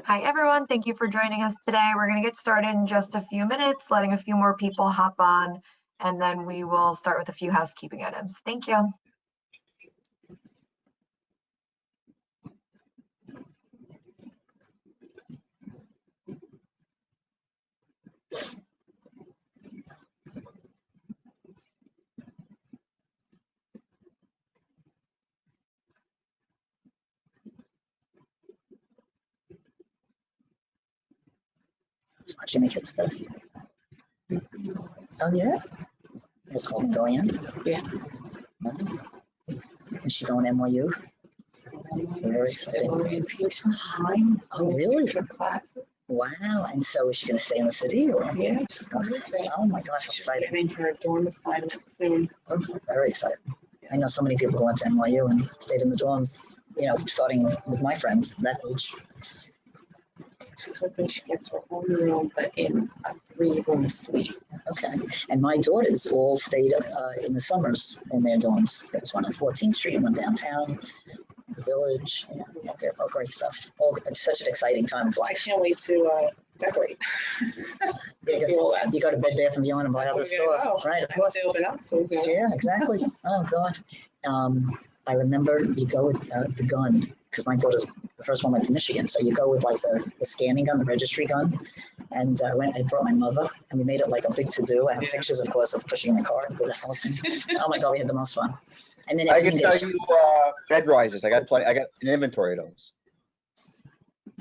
Hi, everyone. Thank you for joining us today. We're going to get started in just a few minutes, letting a few more people hop on, and then we will start with a few housekeeping items. Thank you. Watching the kids stuff. Oh yeah? Is Colton going in? Yeah. Is she going to NYU? Very exciting. Orientation time. Oh really? For classes. Wow. And so is she going to stay in the city? Or? Yeah, she's going to stay. Oh my gosh, I'm She's excited. getting her dorm assignment soon. Oh, very excited. I know so many people who went to NYU and stayed in the dorms, you know, starting with my friends that age. She's hoping she gets her own room, but in a 3-room suite. Okay. And my daughters all stayed in the summers in their dorms. There was one on 14th Street, one downtown, the Village. Yeah, okay, all great stuff. Oh, it's such an exciting time of I life. can't wait to decorate. You go to Bed Bath & Beyond and buy out the store. Right, of course. They open up, so Yeah, exactly. Oh, God. I remember you go with the gun, because my daughter's the first one went to Michigan. So you go with like the scanning gun, the registry gun. And I brought my mother, and we made it like a big to-do. I have pictures, of course, of pushing the car and go to the house. Oh, my God, we had the most fun. And then I can tell you bed risers. I got an inventory of those.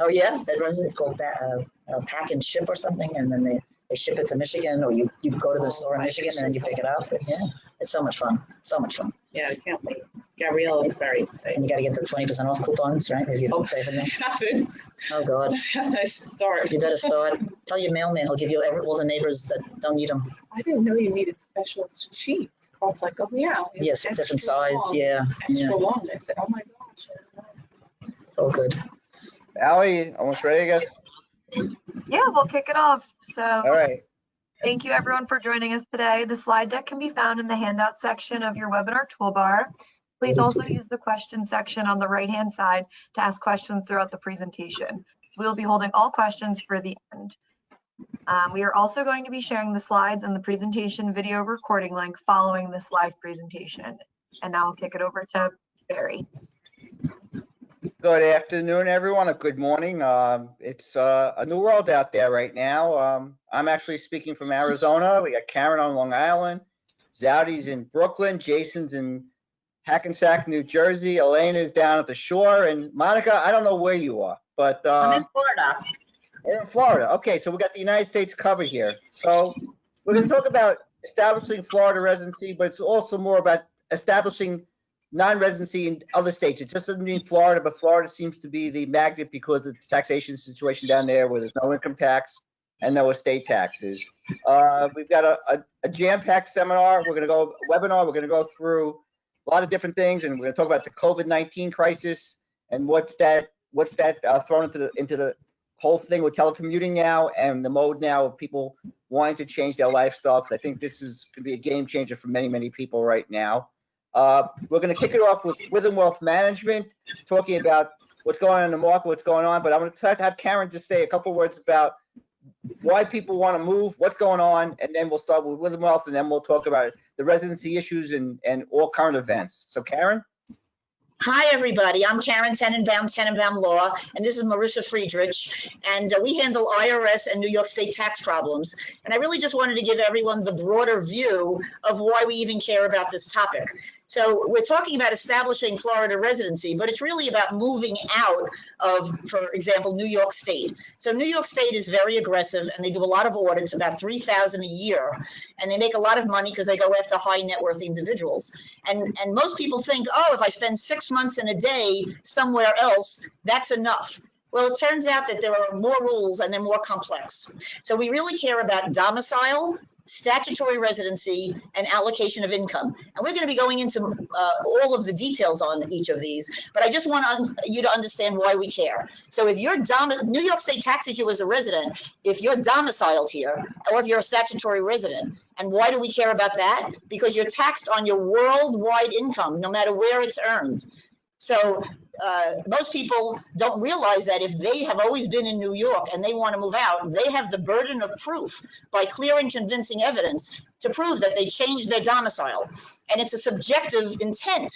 Oh, yeah? Bed risers, it's called pack and ship or something. And then they ship it to Michigan, or you go to the store in Michigan and then you pick it up. But yeah, it's so much fun. So much fun. Yeah, I can't wait. Gabrielle is very excited. And you got to get the 20% off coupons, right? If you don't save it. Haven't. Oh, God. I should start. You better start. Tell your mailman, he'll give you all the neighbors that don't need them. I didn't know you needed special sheets. I was like, oh, yeah. Yes, different size. Long, yeah. Extra long. I said, oh, my gosh. It's all good. Allie, almost ready, I guess? Yeah, we'll kick it off. So All right. thank you, everyone, for joining us today. The slide deck can be found in the handout section of your webinar toolbar. Please also use the question section on the right-hand side to ask questions throughout the presentation. We'll be holding all questions for the end. We are also going to be sharing the slides and the presentation video recording link following this live presentation. And now I'll kick it over to Barry. Good afternoon, everyone, or good morning. It's a new world out there right now. I'm actually speaking from Arizona. We got Karen on Long Island, Zowdy's in Brooklyn, Jason's in Hackensack, New Jersey, Elena's down at the shore, and Monica, I don't know where you are, but I'm in Florida. We're in Florida. Okay, so we got the United States covered here. So we're going to talk about establishing Florida residency, but it's also more about establishing non-residency in other states. It just doesn't mean Florida, but Florida seems to be the magnet because of the taxation situation down there where there's no income tax and no estate taxes. We've got a jam-packed seminar. We're going to go webinar. We're going to go through a lot of different things, and we're going to talk about the COVID-19 crisis and what's that thrown into the whole thing with telecommuting now and the mode now of people wanting to change their lifestyle. Because I think this is going to be a game changer for many, many people right now. We're going to kick it off with Within Wealth Management, talking about what's going on in the market, what's going on. But I'm going to have Karen just say a couple words about why people want to move, what's going on, and then we'll start with Within Wealth, and then we'll talk about the residency issues and all current events. So, Karen? Hi, everybody. I'm Karen Tenenbaum Law, and this is Marissa Friedrich, and we handle IRS and New York State tax problems. And I really just wanted to give everyone the broader view of why we even care about this topic. So we're talking about establishing Florida residency, but it's really about moving out of, for example, New York State. So New York State is very aggressive, and they do a lot of audits, about 3,000 a year, and they make a lot of money because they go after high net worth individuals. And most people think, oh, if I spend 6 months in a day somewhere else, that's enough. Well, it turns out that there are more rules and they're more complex. So we really care about domicile, statutory residency, and allocation of income. And we're going to be going into all of the details on each of these, but I just want you to understand why we care. So if you're New York State taxes you as a resident, if you're domiciled here, or if you're a statutory resident. And why do we care about that? Because you're taxed on your worldwide income, no matter where it's earned. So most people don't realize that if they have always been in New York and they want to move out, they have the burden of proof by clear and convincing evidence to prove that they changed their domicile. And it's a subjective intent.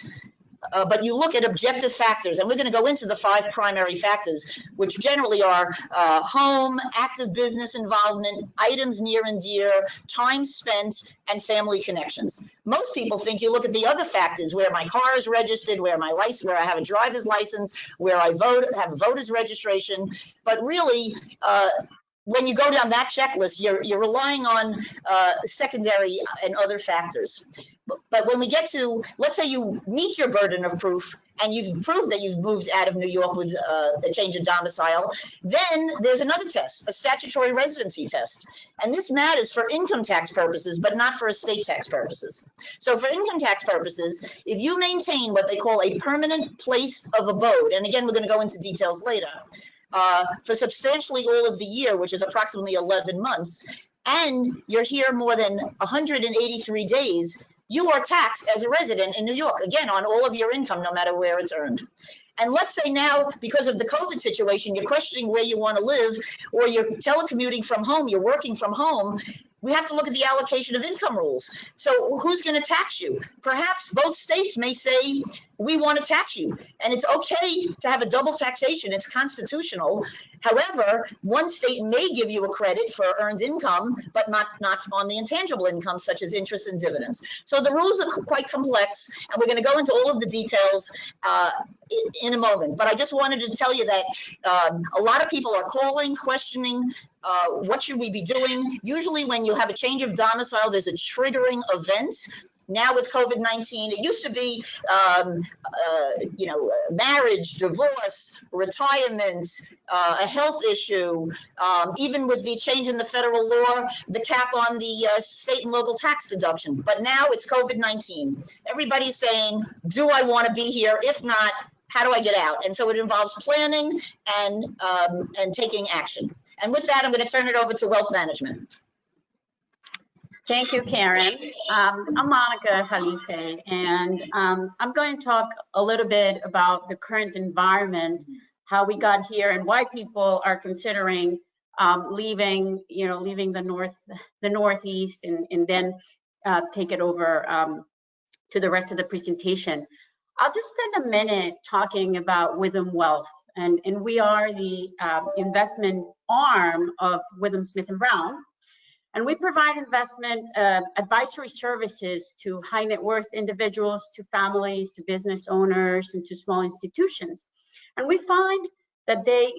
But you look at objective factors, and we're going to go into the 5 primary factors, which generally are home, active business involvement, items near and dear, time spent, and family connections. Most people think you look at the other factors, where my car is registered, where I have a driver's license, where I have voter's registration, but really, when you go down that checklist, you're relying on secondary and other factors. But when we get to, let's say you meet your burden of proof and you've proved that you've moved out of New York with a change of domicile, then there's another test, a statutory residency test. And this matters for income tax purposes, but not for estate tax purposes. So for income tax purposes, if you maintain what they call a permanent place of abode, and again, we're going to go into details later, for substantially all of the year, which is approximately 11 months, and you're here more than 183 days, you are taxed as a resident in New York, again, on all of your income, no matter where it's earned. And let's say now, because of the COVID situation, you're questioning where you want to live, or you're telecommuting from home, you're working from home, we have to look at the allocation of income rules. So who's going to tax you? Perhaps both states may say, we want to tax you. And it's okay to have a double taxation. It's constitutional. However, one state may give you a credit for earned income, but not on the intangible income, such as interest and dividends. So the rules are quite complex, and we're going to go into all of the details in a moment. But I just wanted to tell you that a lot of people are calling, questioning, what should we be doing? Usually when you have a change of domicile, there's a triggering event. Now with COVID-19, it used to be, marriage, divorce, retirement, a health issue, even with the change in the federal law, the cap on the state and local tax deduction. But now it's COVID-19. Everybody's saying, do I want to be here? If not, how do I get out? And so it involves planning and taking action. And with that, I'm going to turn it over to wealth management. Thank you, Karen. I'm Monica Khalife, and I'm going to talk a little bit about the current environment, how we got here, and why people are considering leaving the Northeast, and then take it over to the rest of the presentation. I'll just spend a minute talking about Withum Wealth, and we are the investment arm of Withum Smith & Brown. And we provide investment advisory services to high net worth individuals, to families, to business owners, and to small institutions. And we find that they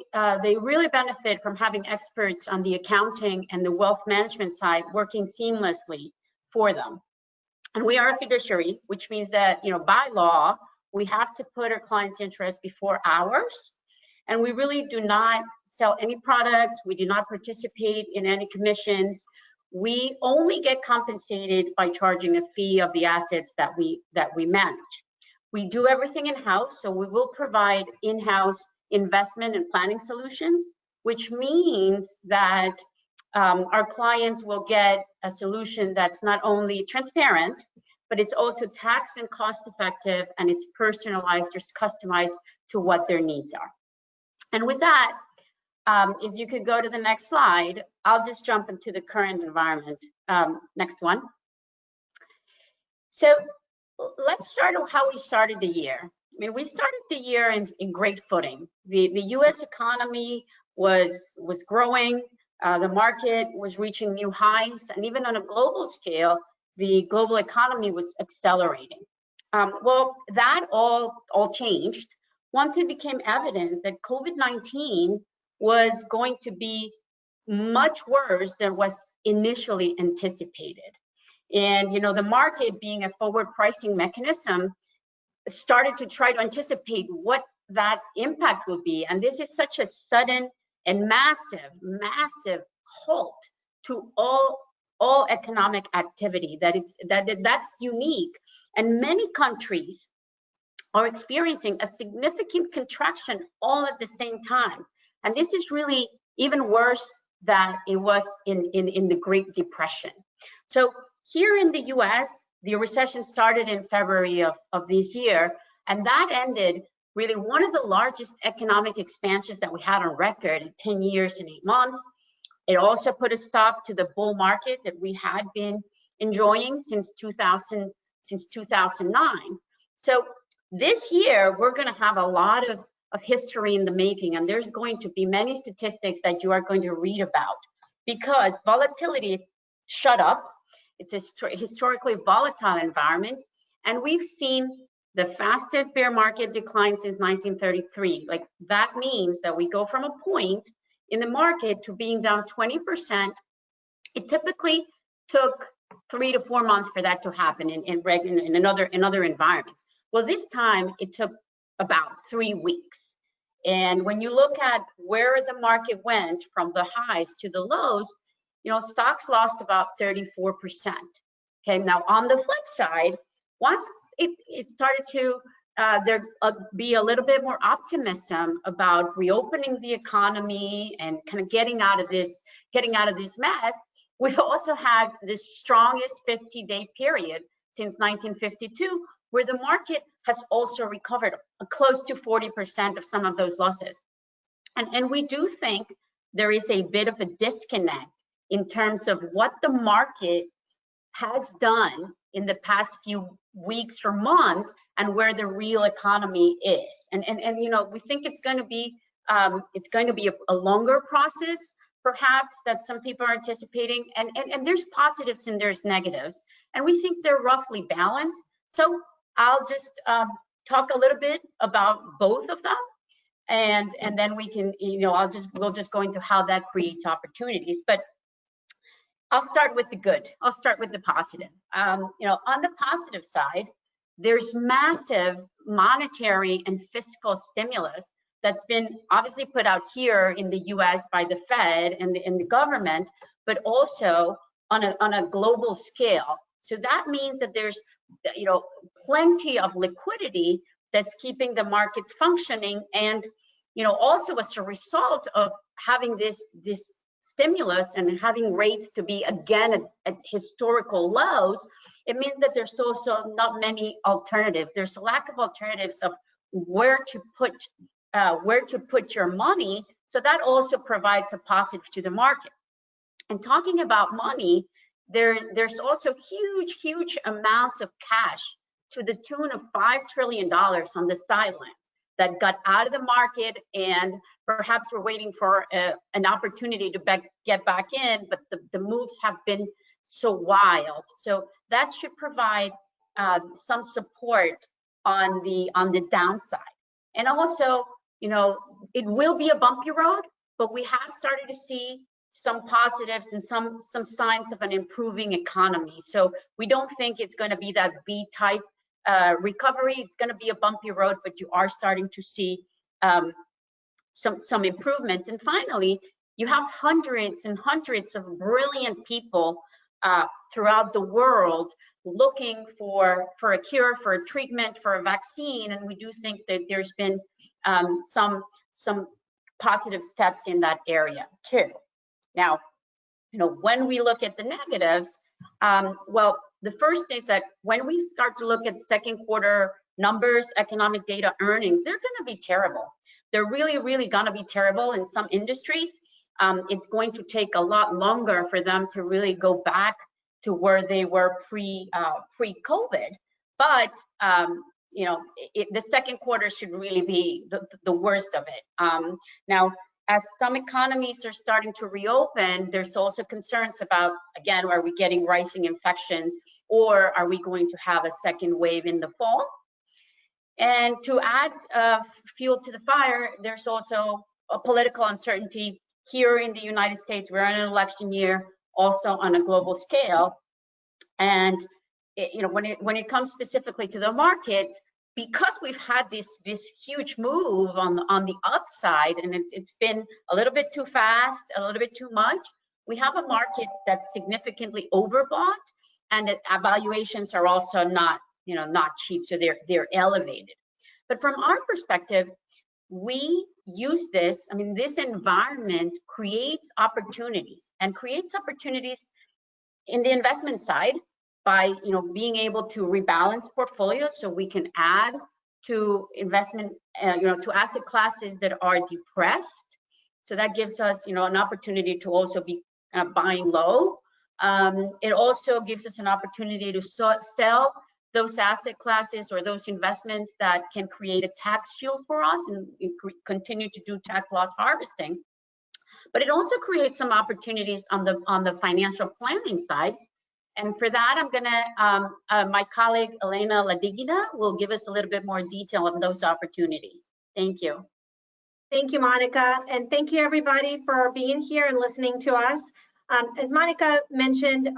really benefit from having experts on the accounting and the wealth management side working seamlessly for them. And we are a fiduciary, which means that, by law, we have to put our clients' interests before ours. And we really do not sell any products. We do not participate in any commissions. We only get compensated by charging a fee of the assets that we manage. We do everything in-house, so we will provide in-house investment and planning solutions, which means that our clients will get a solution that's not only transparent, but it's also tax and cost effective, and it's personalized or customized to what their needs are. And with that, if you could go to the next slide, I'll just jump into the current environment. Next one. So let's start with how we started the year. I mean, we started the year in great footing. The U.S. economy was growing. The market was reaching new highs, and even on a global scale, the global economy was accelerating. Well, that all changed once it became evident that COVID-19 was going to be much worse than was initially anticipated. And, the market, being a forward pricing mechanism, started to try to anticipate what that impact would be. And this is such a sudden and massive halt to all economic activity that's unique. And many countries are experiencing a significant contraction all at the same time. And this is really even worse than it was in the Great Depression. So here in the US, the recession started in February of this year, And that ended really one of the largest economic expansions that we had on record in 10 years and 8 months. It also put a stop to the bull market that we had been enjoying since 2009. So this year, we're going to have a lot of history in the making, and there's going to be many statistics that you are going to read about, because volatility shut up. It's a historically volatile environment, and we've seen the fastest bear market decline since 1933. Like, that means that we go from a point in the market to being down 20%. It typically took 3 to 4 months for that to happen in other environments. Well, this time it took about 3 weeks. And when you look at where the market went from the highs to the lows, stocks lost about 34%. Okay, now on the flip side, once it started to be a little bit more optimism about reopening the economy and kind of getting out of this mess, we've also had the strongest 50-day period since 1952, where the market has also recovered close to 40% of some of those losses. And we do think there is a bit of a disconnect in terms of what the market has done in the past few weeks or months and where the real economy is. And we think it's going to be a longer process, perhaps, that some people are anticipating. And there's positives and there's negatives, and we think they're roughly balanced. So I'll just talk a little bit about both of them, and then we can, we'll just go into how that creates opportunities. But I'll start with the good. I'll start with the positive. On the positive side, there's massive monetary and fiscal stimulus that's been obviously put out here in the U.S. by the Fed and the government, but also on a global scale. So that means that there's plenty of liquidity that's keeping the markets functioning, and also as a result of having this stimulus and having rates to be again at historical lows, it means that there's also not many alternatives. There's a lack of alternatives of where to put your money. So that also provides a positive to the market. And talking about money, there's also huge amounts of cash to the tune of $5 trillion on the sidelines that got out of the market, and perhaps we're waiting for an opportunity to get back in, but the moves have been so wild. So that should provide some support on the downside. And also, it will be a bumpy road, but we have started to see some positives and some signs of an improving economy. So we don't think it's going to be that V-type recovery. It's going to be a bumpy road, but you are starting to see some improvement. And finally, you have hundreds and hundreds of brilliant people throughout the world looking for a cure, for a treatment, for a vaccine. And we do think that there's been some positive steps in that area too. Now, when we look at the negatives, well, the first is that when we start to look at second quarter numbers, economic data, earnings, they're going to be terrible. They're really going to be terrible in some industries. It's going to take a lot longer for them to really go back to where they were pre-COVID. But the second quarter should really be the worst of it. Now, as some economies are starting to reopen, there's also concerns about, again, are we getting rising infections, or are we going to have a second wave in the fall? And to add fuel to the fire, there's also a political uncertainty here in the United States. We're in an election year, also on a global scale. And when it comes specifically to the markets, because we've had this huge move on the upside, and it's been a little bit too fast, a little bit too much, we have a market that's significantly overbought, and valuations are also not cheap, so they're elevated. But from our perspective, we use this. I mean, this environment creates opportunities in the investment side by being able to rebalance portfolios, so we can add to investment, to asset classes that are depressed. So that gives us, an opportunity to also be buying low. It also gives us an opportunity to sell those asset classes or those investments that can create a tax shield for us and continue to do tax loss harvesting. But it also creates some opportunities on the financial planning side. And for that, I'm gonna, my colleague Elena Ladigina will give us a little bit more detail on those opportunities. Thank you. Thank you, Monica, and thank you everybody for being here and listening to us. As Monica mentioned,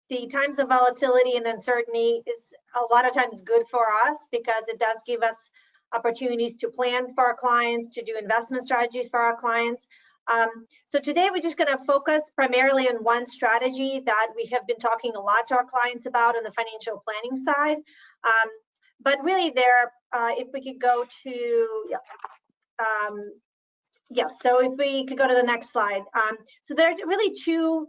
the times of volatility and uncertainty is a lot of times good for us because it does give us opportunities to plan for our clients, to do investment strategies for our clients. So today we're just going to focus primarily on one strategy that we have been talking a lot to our clients about on the financial planning side. But really if we could go to, so if we could go to the next slide. So there's really two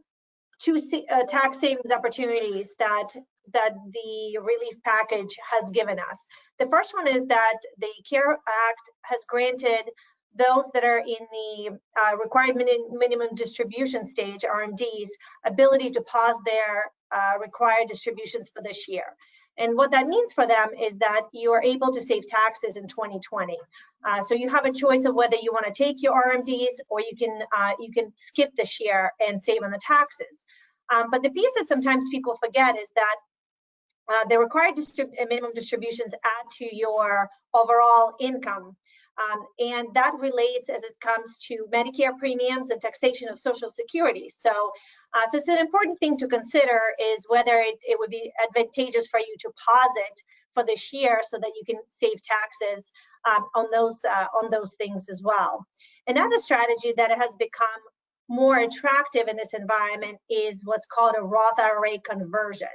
tax savings opportunities that the relief package has given us. The first one is that the CARE Act has granted those that are in the required minimum distribution stage, RMDs, ability to pause their required distributions for this year. And what that means for them is that you are able to save taxes in 2020. So you have a choice of whether you want to take your RMDs or you can skip this year and save on the taxes. But the piece that sometimes people forget is that the required minimum distributions add to your overall income. And that relates as it comes to Medicare premiums and taxation of Social Security. So it's an important thing to consider is whether it would be advantageous for you to pause it for this year so that you can save taxes on those things as well. Another strategy that has become more attractive in this environment is what's called a Roth IRA conversion.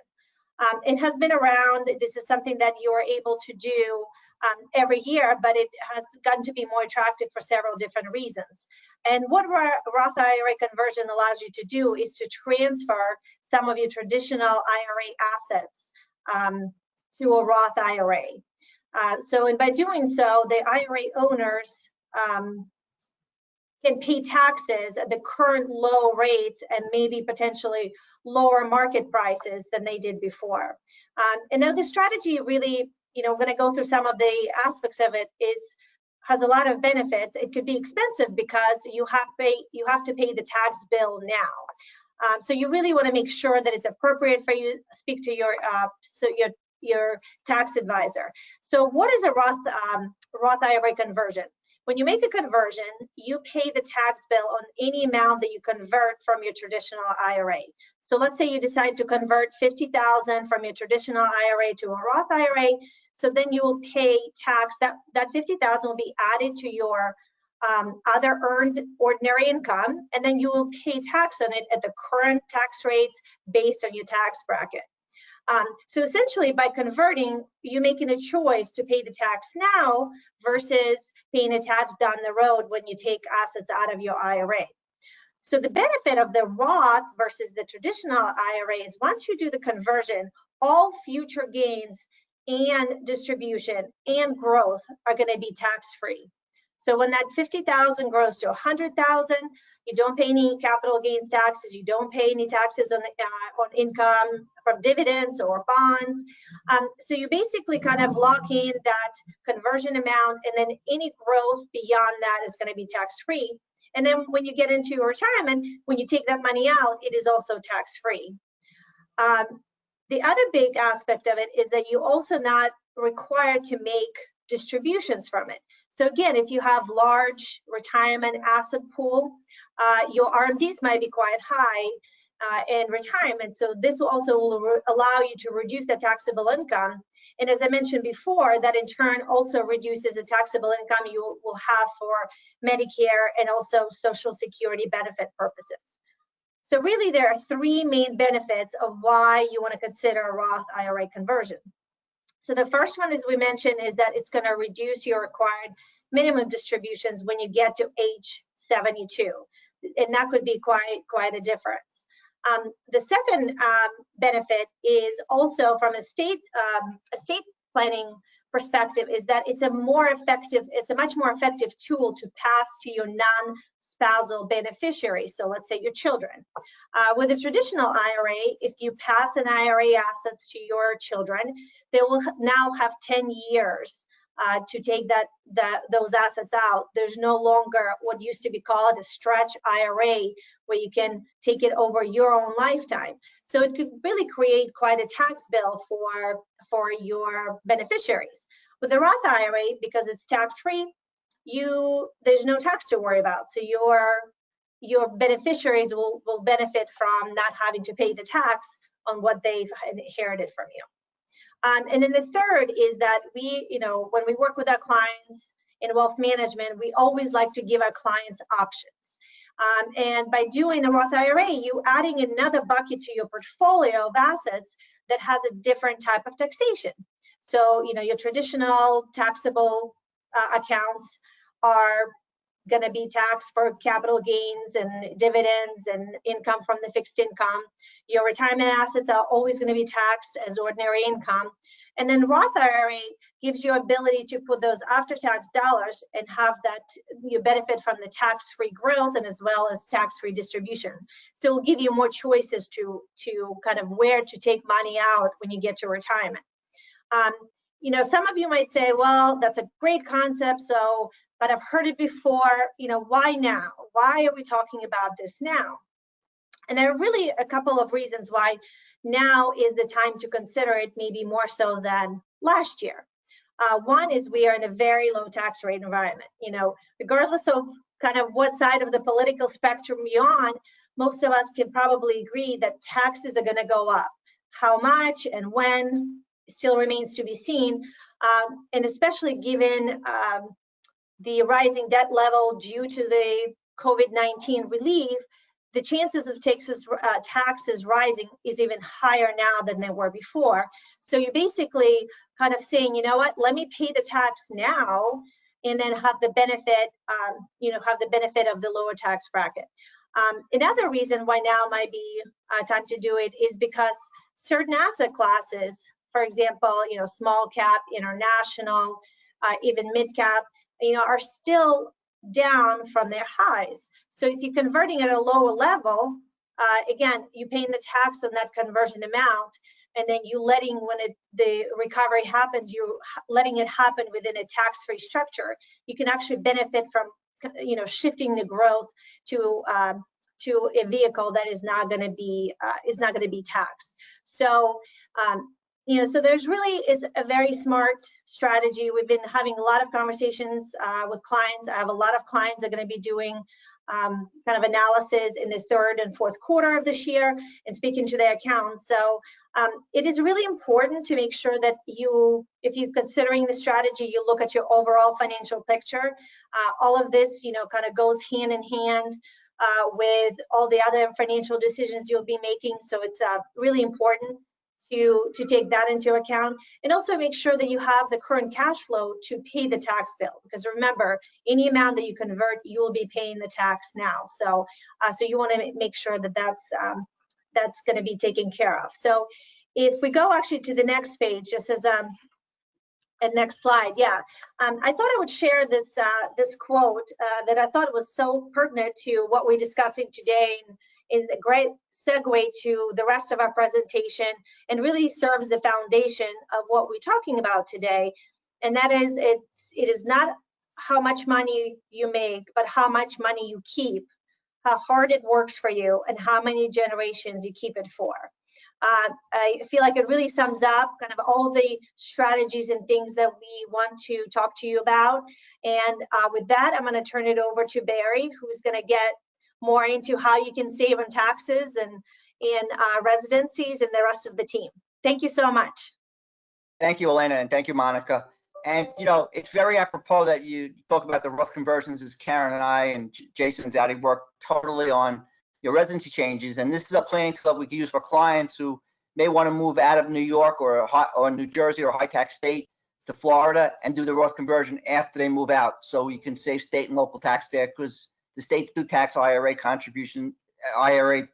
It has been around. This is something that you're able to do every year, but it has gotten to be more attractive for several different reasons. And what Roth IRA conversion allows you to do is to transfer some of your traditional IRA assets to a Roth IRA. And by doing so, the IRA owners can pay taxes at the current low rates and maybe potentially lower market prices than they did before. And now the strategy really, I'm going to go through some of the aspects of it, has a lot of benefits. It could be expensive because you have to pay the tax bill now. So you really want to make sure that it's appropriate for you to speak to your tax advisor. So what is a Roth IRA conversion? When you make a conversion, you pay the tax bill on any amount that you convert from your traditional IRA. So let's say you decide to convert $50,000 from your traditional IRA to a Roth IRA. So then you will pay tax. That $50,000 will be added to your other earned ordinary income, and then you will pay tax on it at the current tax rates based on your tax bracket. So essentially, by converting, you're making a choice to pay the tax now versus paying a tax down the road when you take assets out of your IRA. So the benefit of the Roth versus the traditional IRA is once you do the conversion, all future gains and distribution and growth are going to be tax-free. So when that $50,000 grows to $100,000, you don't pay any capital gains taxes. You don't pay any taxes on income from dividends or bonds. So you basically kind of lock in that conversion amount, and then any growth beyond that is going to be tax-free. And then when you get into your retirement, when you take that money out, it is also tax-free. The other big aspect of it is that you're also not required to make distributions from it. So again, if you have large retirement asset pool, your RMDs might be quite high in retirement. So this will also allow you to reduce that taxable income. And as I mentioned before, that in turn also reduces the taxable income you will have for Medicare and also Social Security benefit purposes. So really, there are three main benefits of why you want to consider a Roth IRA conversion. So the first one, as we mentioned, is that it's going to reduce your required minimum distributions when you get to age 72, and that could be quite a difference. The second benefit is also from a state planning perspective is that it's a much more effective tool to pass to your non-spousal beneficiaries. So let's say your children. With a traditional IRA, if you pass an IRA assets to your children, they will now have 10 years to take those assets out. There's no longer what used to be called a stretch IRA, where you can take it over your own lifetime. So it could really create quite a tax bill for your beneficiaries. With the Roth IRA, because it's tax-free, there's no tax to worry about. So your beneficiaries will benefit from not having to pay the tax on what they've inherited from you. And then the third is that when we work with our clients in wealth management, we always like to give our clients options. And by doing a Roth IRA, you adding another bucket to your portfolio of assets that has a different type of taxation. So, your traditional taxable accounts are going to be taxed for capital gains and dividends and income from the fixed income. Your retirement assets are always going to be taxed as ordinary income. And then Roth IRA gives you ability to put those after-tax dollars and have that you benefit from the tax-free growth and as well as tax-free distribution. So it will give you more choices to kind of where to take money out when you get to retirement. Some of you might say, well, that's a great concept, but I've heard it before, why now? Why are we talking about this now? And there are really a couple of reasons why now is the time to consider it, maybe more so than last year. One is we are in a very low tax rate environment. Regardless of kind of what side of the political spectrum you're on, most of us can probably agree that taxes are going to go up. How much and when still remains to be seen, and especially given the rising debt level due to the COVID-19 relief, the chances of taxes rising is even higher now than they were before. So you're basically kind of saying, you know what, let me pay the tax now and then have the benefit, of the lower tax bracket. Another reason why now might be time to do it is because certain asset classes, for example, small cap, international, even mid cap, are still down from their highs. So if you're converting at a lower level, again, you're paying the tax on that conversion amount, and then when the recovery happens, you're letting it happen within a tax-free structure. You can actually benefit from, shifting the growth to a vehicle that is not going to be taxed. So so there's really is a very smart strategy. We've been having a lot of conversations with clients. I have a lot of clients that are going to be doing kind of analysis in the third and fourth quarter of this year and speaking to their accounts. So it is really important to make sure that if you're considering the strategy, you look at your overall financial picture. All of this, kind of goes hand in hand with all the other financial decisions you'll be making. So it's really important to take that into account, and also make sure that you have the current cash flow to pay the tax bill, because remember, any amount that you convert, you will be paying the tax now. So you want to make sure that that's going to be taken care of. So if we go actually to the next page, just as a next slide, I thought I would share this quote that I thought was so pertinent to what we're discussing today, and is a great segue to the rest of our presentation, and really serves the foundation of what we're talking about today. And that is, it is not how much money you make, but how much money you keep, how hard it works for you, and how many generations you keep it for. I feel like it really sums up kind of all the strategies and things that we want to talk to you about. And with that, I'm going to turn it over to Barry, who's going to get more into how you can save on taxes and in residencies, and the rest of the team. Thank you so much. Thank you, Elena, and thank you, Monica. And, it's very apropos that you talk about the Roth conversions, as Karen and I and Jason and Zaddy work totally on your residency changes. And this is a planning tool that we can use for clients who may want to move out of New York or New Jersey or a high tax state to Florida and do the Roth conversion after they move out. So you can save state and local tax there, because the states do tax IRA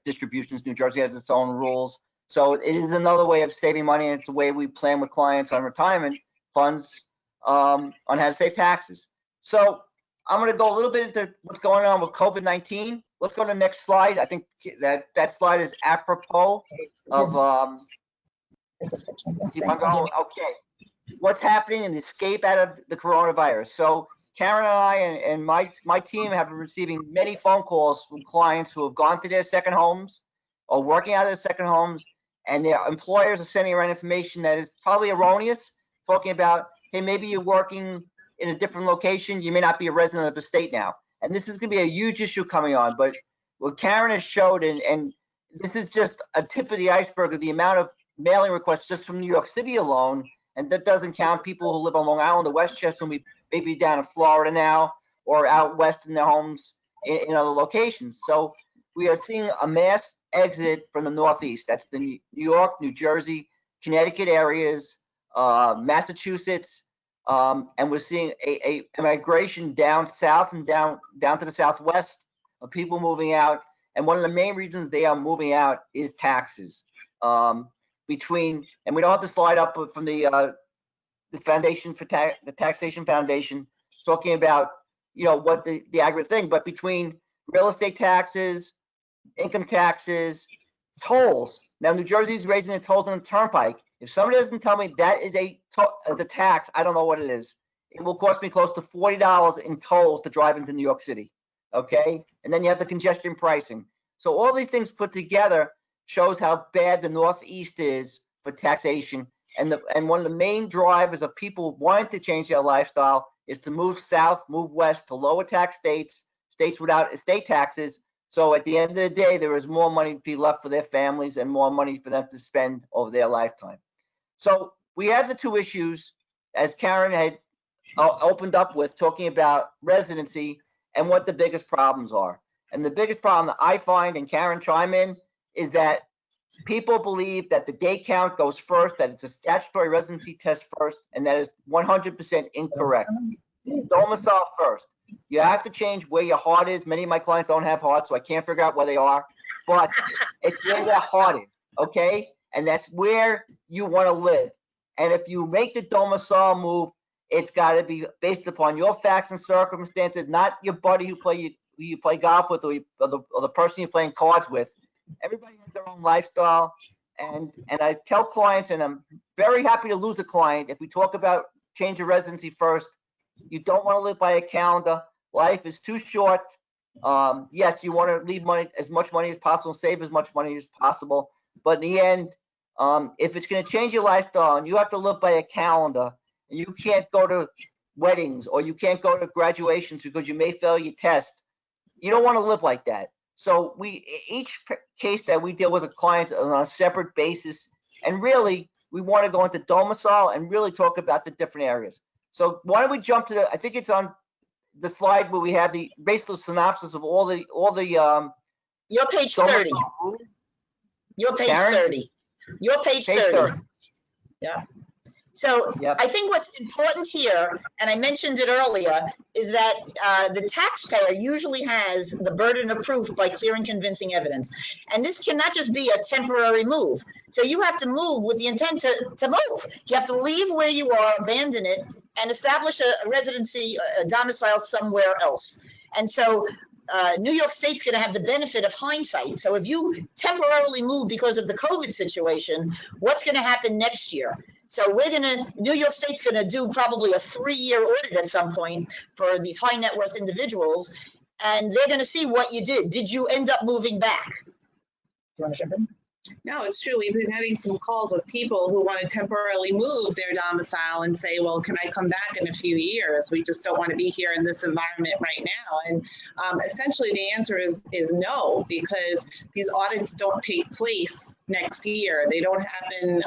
distributions. New Jersey has its own rules. So it is another way of saving money, and it's a way we plan with clients on retirement funds on how to save taxes. So I'm going to go a little bit into what's going on with COVID-19. Let's go to the next slide. I think that slide is apropos of okay, what's happening in the escape out of the coronavirus. So Karen and I and my team have been receiving many phone calls from clients who have gone to their second homes or working out of their second homes, and their employers are sending around information that is probably erroneous, talking about, hey, maybe you're working in a different location, you may not be a resident of the state now. And this is going to be a huge issue coming on. But what Karen has showed, and this is just a tip of the iceberg of the amount of mailing requests just from New York City alone, and that doesn't count people who live on Long Island or Westchester, who maybe down in Florida now, or out west in their homes in other locations. So we are seeing a mass exit from the Northeast. That's the New York, New Jersey, Connecticut areas, Massachusetts, and we're seeing a migration down south and down to the Southwest of people moving out. And one of the main reasons they are moving out is taxes. And we don't have the slide up from the Foundation for the Taxation Foundation, talking about, what the aggregate thing, but between real estate taxes, income taxes, tolls. Now, New Jersey is raising the tolls on the turnpike. If somebody doesn't tell me that is the tax, I don't know what it is. It will cost me close to $40 in tolls to drive into New York City. Okay, and then you have the congestion pricing. So all these things put together shows how bad the Northeast is for taxation. And one of the main drivers of people wanting to change their lifestyle is to move south, move west to lower tax states without estate taxes. So at the end of the day, there is more money to be left for their families and more money for them to spend over their lifetime. So we have the two issues, as Karen had opened up with, talking about residency and what the biggest problems are. And the biggest problem that I find, and Karen chime in, is that people believe that the day count goes first, that it's a statutory residency test first, and that is 100% incorrect. It's domicile first. You have to change where your heart is. Many of my clients don't have hearts, so I can't figure out where they are, but it's where their heart is, okay? And that's where you want to live. And if you make the domicile move, it's got to be based upon your facts and circumstances, not your buddy who you play golf with, or the person you're playing cards with. Everybody has their own lifestyle, and I tell clients, and I'm very happy to lose a client if we talk about change of residency first. You don't want to live by a calendar. Life is too short. Yes, you want to leave as much money as possible, save as much money as possible. But in the end, if it's going to change your lifestyle and you have to live by a calendar, and you can't go to weddings or you can't go to graduations because you may fail your test, you don't want to live like that. So each case that we deal with a client on a separate basis, and really we want to go into domicile and really talk about the different areas. So why don't we jump to I think it's on the slide where we have the basic synopsis of all the Your page 30. Your page Karen? 30. Your page 30. Yeah. So Yep. I think what's important here, and I mentioned it earlier, is that the taxpayer usually has the burden of proof by clear and convincing evidence. And this cannot just be a temporary move. So you have to move with the intent to move. You have to leave where you are, abandon it, and establish a residency, a domicile somewhere else. And so New York State's going to have the benefit of hindsight. So if you temporarily move because of the COVID situation, what's going to happen next year? So New York State's going to do probably a 3-year audit at some point for these high net worth individuals, and they're going to see what you did. Did you end up moving back? Do you want to jump in? No, it's true. We've been getting some calls with people who want to temporarily move their domicile and say, well, can I come back in a few years? We just don't want to be here in this environment right now. And essentially the answer is no, because these audits don't take place next year. They don't happen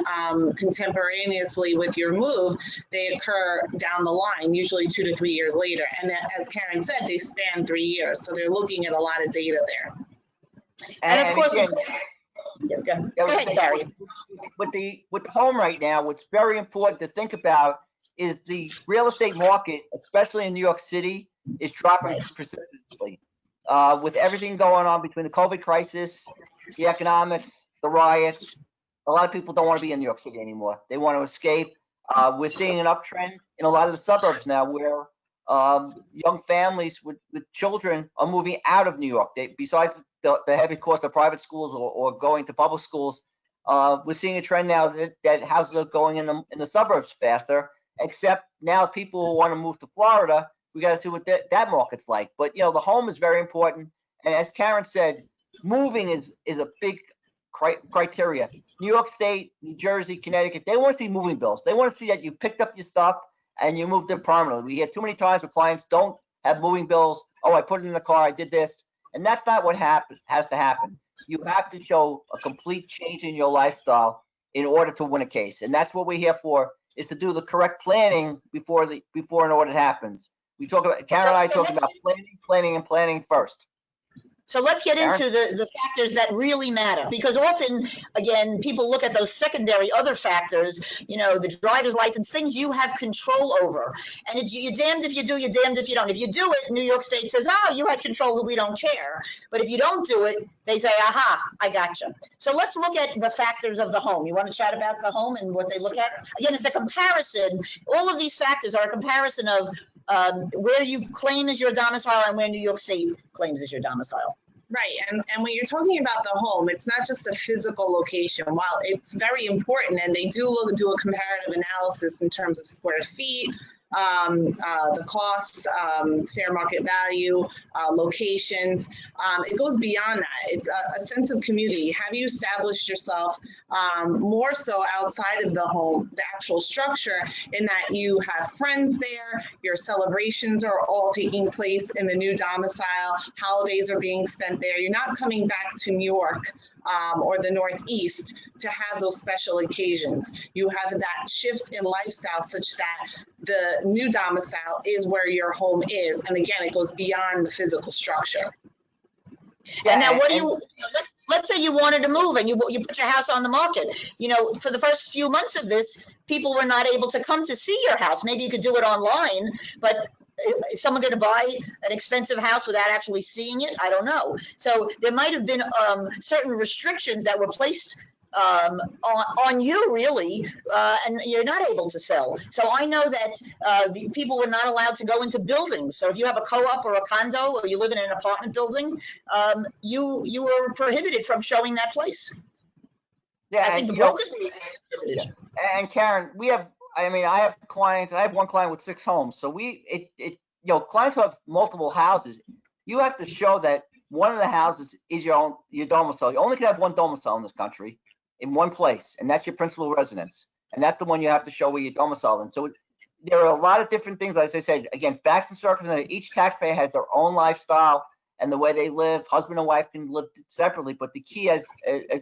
contemporaneously with your move. They occur down the line, usually 2 to 3 years later. And as Karen said, they span 3 years. So they're looking at a lot of data there. And of course, again, go ahead, Barry. With the home right now, what's very important to think about is the real estate market, especially in New York City, is dropping precipitously. With everything going on between the COVID crisis, the economics, the riots, a lot of people don't want to be in New York City anymore. They want to escape. We're seeing an uptrend in a lot of the suburbs now where young families with children are moving out of New York. Besides the heavy cost of private schools or going to public schools, we're seeing a trend now that houses are going in the suburbs faster, except now people who want to move to Florida, we got to see what that market's like. But, the home is very important. And as Karen said, moving is a big criteria. New York State, New Jersey, Connecticut, they want to see moving bills. They want to see that you picked up your stuff and you moved it permanently. We hear too many times where clients don't have moving bills. Oh, I put it in the car, I did this. And that's not what has to happen. You have to show a complete change in your lifestyle in order to win a case. And that's what we're here for, is to do the correct planning before an audit happens. We talk about, Karen and I talk about planning first. So let's get into the factors that really matter, because often, again, people look at those secondary other factors, the driver's license, things you have control over. And you're damned if you do, you're damned if you don't. If you do it, New York State says, oh, you had control, we don't care. But if you don't do it, they say, aha, I gotcha. So let's look at the factors of the home. You want to chat about the home and what they look at? Again, it's a comparison. All of these factors are a comparison of where you claim is your domicile and where New York State claims is your domicile. Right, and when you're talking about the home, it's not just a physical location. While it's very important, and they do do a comparative analysis in terms of square feet, the costs, fair market value, locations. It goes beyond that. It's a sense of community. Have you established yourself more so outside of the home, the actual structure, in that you have friends there, your celebrations are all taking place in the new domicile, holidays are being spent there. You're not coming back to New York or the Northeast to have those special occasions. You have that shift in lifestyle such that the new domicile is where your home is. And again, it goes beyond the physical structure. Yeah, and now let's say you wanted to move and you put your house on the market. For the first few months of this, people were not able to come to see your house. Maybe you could do it online, but is someone going to buy an expensive house without actually seeing it? I don't know. So there might have been certain restrictions that were placed on you, really, and you're not able to sell. So I know that the people were not allowed to go into buildings. So if you have a co-op or a condo, or you live in an apartment building, you were prohibited from showing that place. Yeah, I think the brokers were prohibited. And Karen, I have clients. I have one client with 6 homes. So clients who have multiple houses, you have to show that one of the houses is your domicile. You only can have one domicile in this country, in one place, and that's your principal residence. And that's the one you have to show where you're domiciled. And so there are a lot of different things, as I said, again, facts and circumstances. Each taxpayer has their own lifestyle and the way they live. Husband and wife can live separately. But the key, as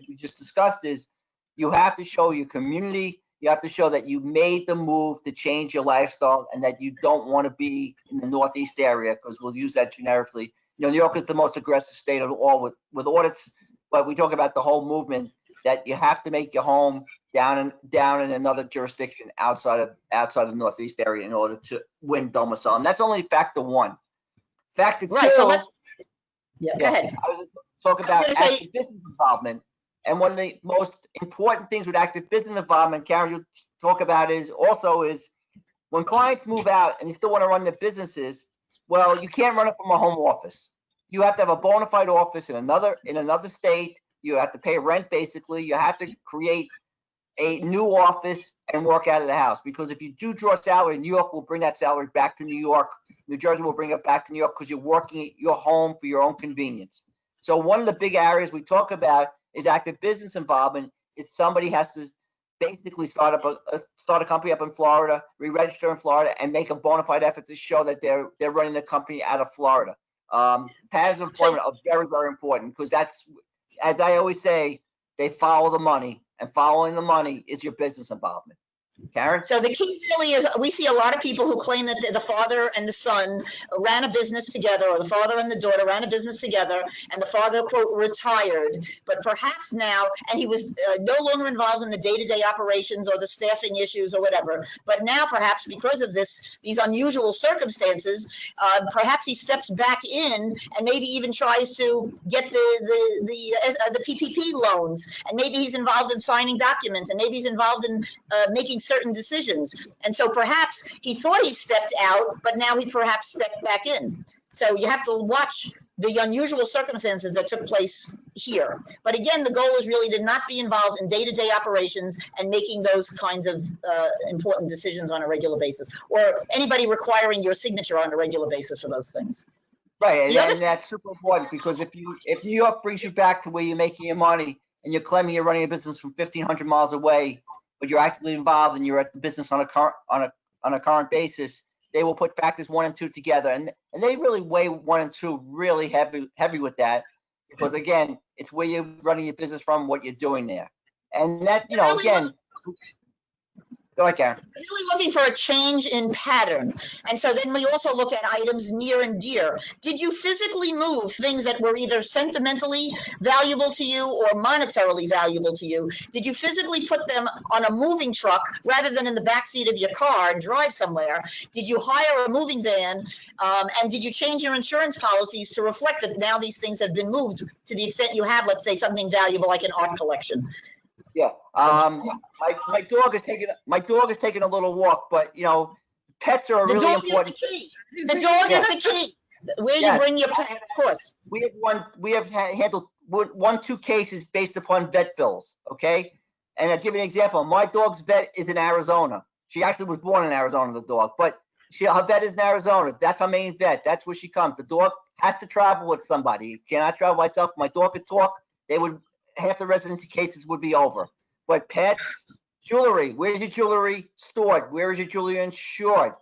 we just discussed, is you have to show your community. You have to show that you made the move to change your lifestyle and that you don't want to be in the Northeast area, because we'll use that generically. New York is the most aggressive state of all with audits, but we talk about the whole movement that you have to make your home down in another jurisdiction outside of the Northeast area in order to win domicile. And that's only factor one. Factor two. Right. So go ahead. I was talking about active business involvement. And one of the most important things with active business involvement, Karen, you talk about is when clients move out and you still want to run their businesses, well, you can't run it from a home office. You have to have a bona fide office in another state. You have to pay rent, basically. You have to create a new office and work out of the house, because if you do draw salary, New York will bring that salary back to New York. New Jersey will bring it back to New York, because you're working at your home for your own convenience. So one of the big areas we talk about is active business involvement. Is somebody has to basically start a company up in Florida, re-register in Florida, and make a bona fide effort to show that they're running the company out of Florida. Patterns of employment are very, very important, because that's, as I always say, they follow the money, and following the money is your business involvement. Karen? So the key really is, we see a lot of people who claim that the father and the son ran a business together, or the father and the daughter ran a business together, and the father, quote, retired, but perhaps now, and he was no longer involved in the day-to-day operations or the staffing issues or whatever, but now perhaps because of these unusual circumstances, perhaps he steps back in and maybe even tries to get the PPP loans, and maybe he's involved in signing documents, and maybe he's involved in making certain decisions. And so perhaps he thought he stepped out, but now he perhaps stepped back in. So you have to watch the unusual circumstances that took place here. But again, the goal is really to not be involved in day-to-day operations and making those kinds of important decisions on a regular basis, or anybody requiring your signature on a regular basis for those things. Right, and that's super important, because if New York brings you back to where you're making your money and you're claiming you're running a business from 1,500 miles away, but you're actively involved and you're at the business on a current basis, they will put factors 1 and 2 together, and they really weigh 1 and 2 really heavy with that, because again, it's where you're running your business from, what you're doing there, and that, you know, again. Go ahead, Karen. Really looking for a change in pattern. And so then we also look at items near and dear. Did you physically move things that were either sentimentally valuable to you or monetarily valuable to you? Did you physically put them on a moving truck rather than in the backseat of your car and drive somewhere? Did you hire a moving van? And did you change your insurance policies to reflect that now these things have been moved to the extent you have, let's say, something valuable like an art collection? Yeah. My dog is taking a little walk, but you know, pets are really important. The dog is the key. Where you bring your pet, of course. We have handled 1-2 cases based upon vet bills. Okay, and I'll give you an example. My dog's vet is in Arizona. She actually was born in Arizona, the dog, but her vet is in Arizona. That's her main vet. That's where she comes. The dog has to travel with somebody. It cannot travel by itself. My dog could talk. Half the residency cases would be over. But pets, jewelry, where's your jewelry stored? Where is your jewelry insured?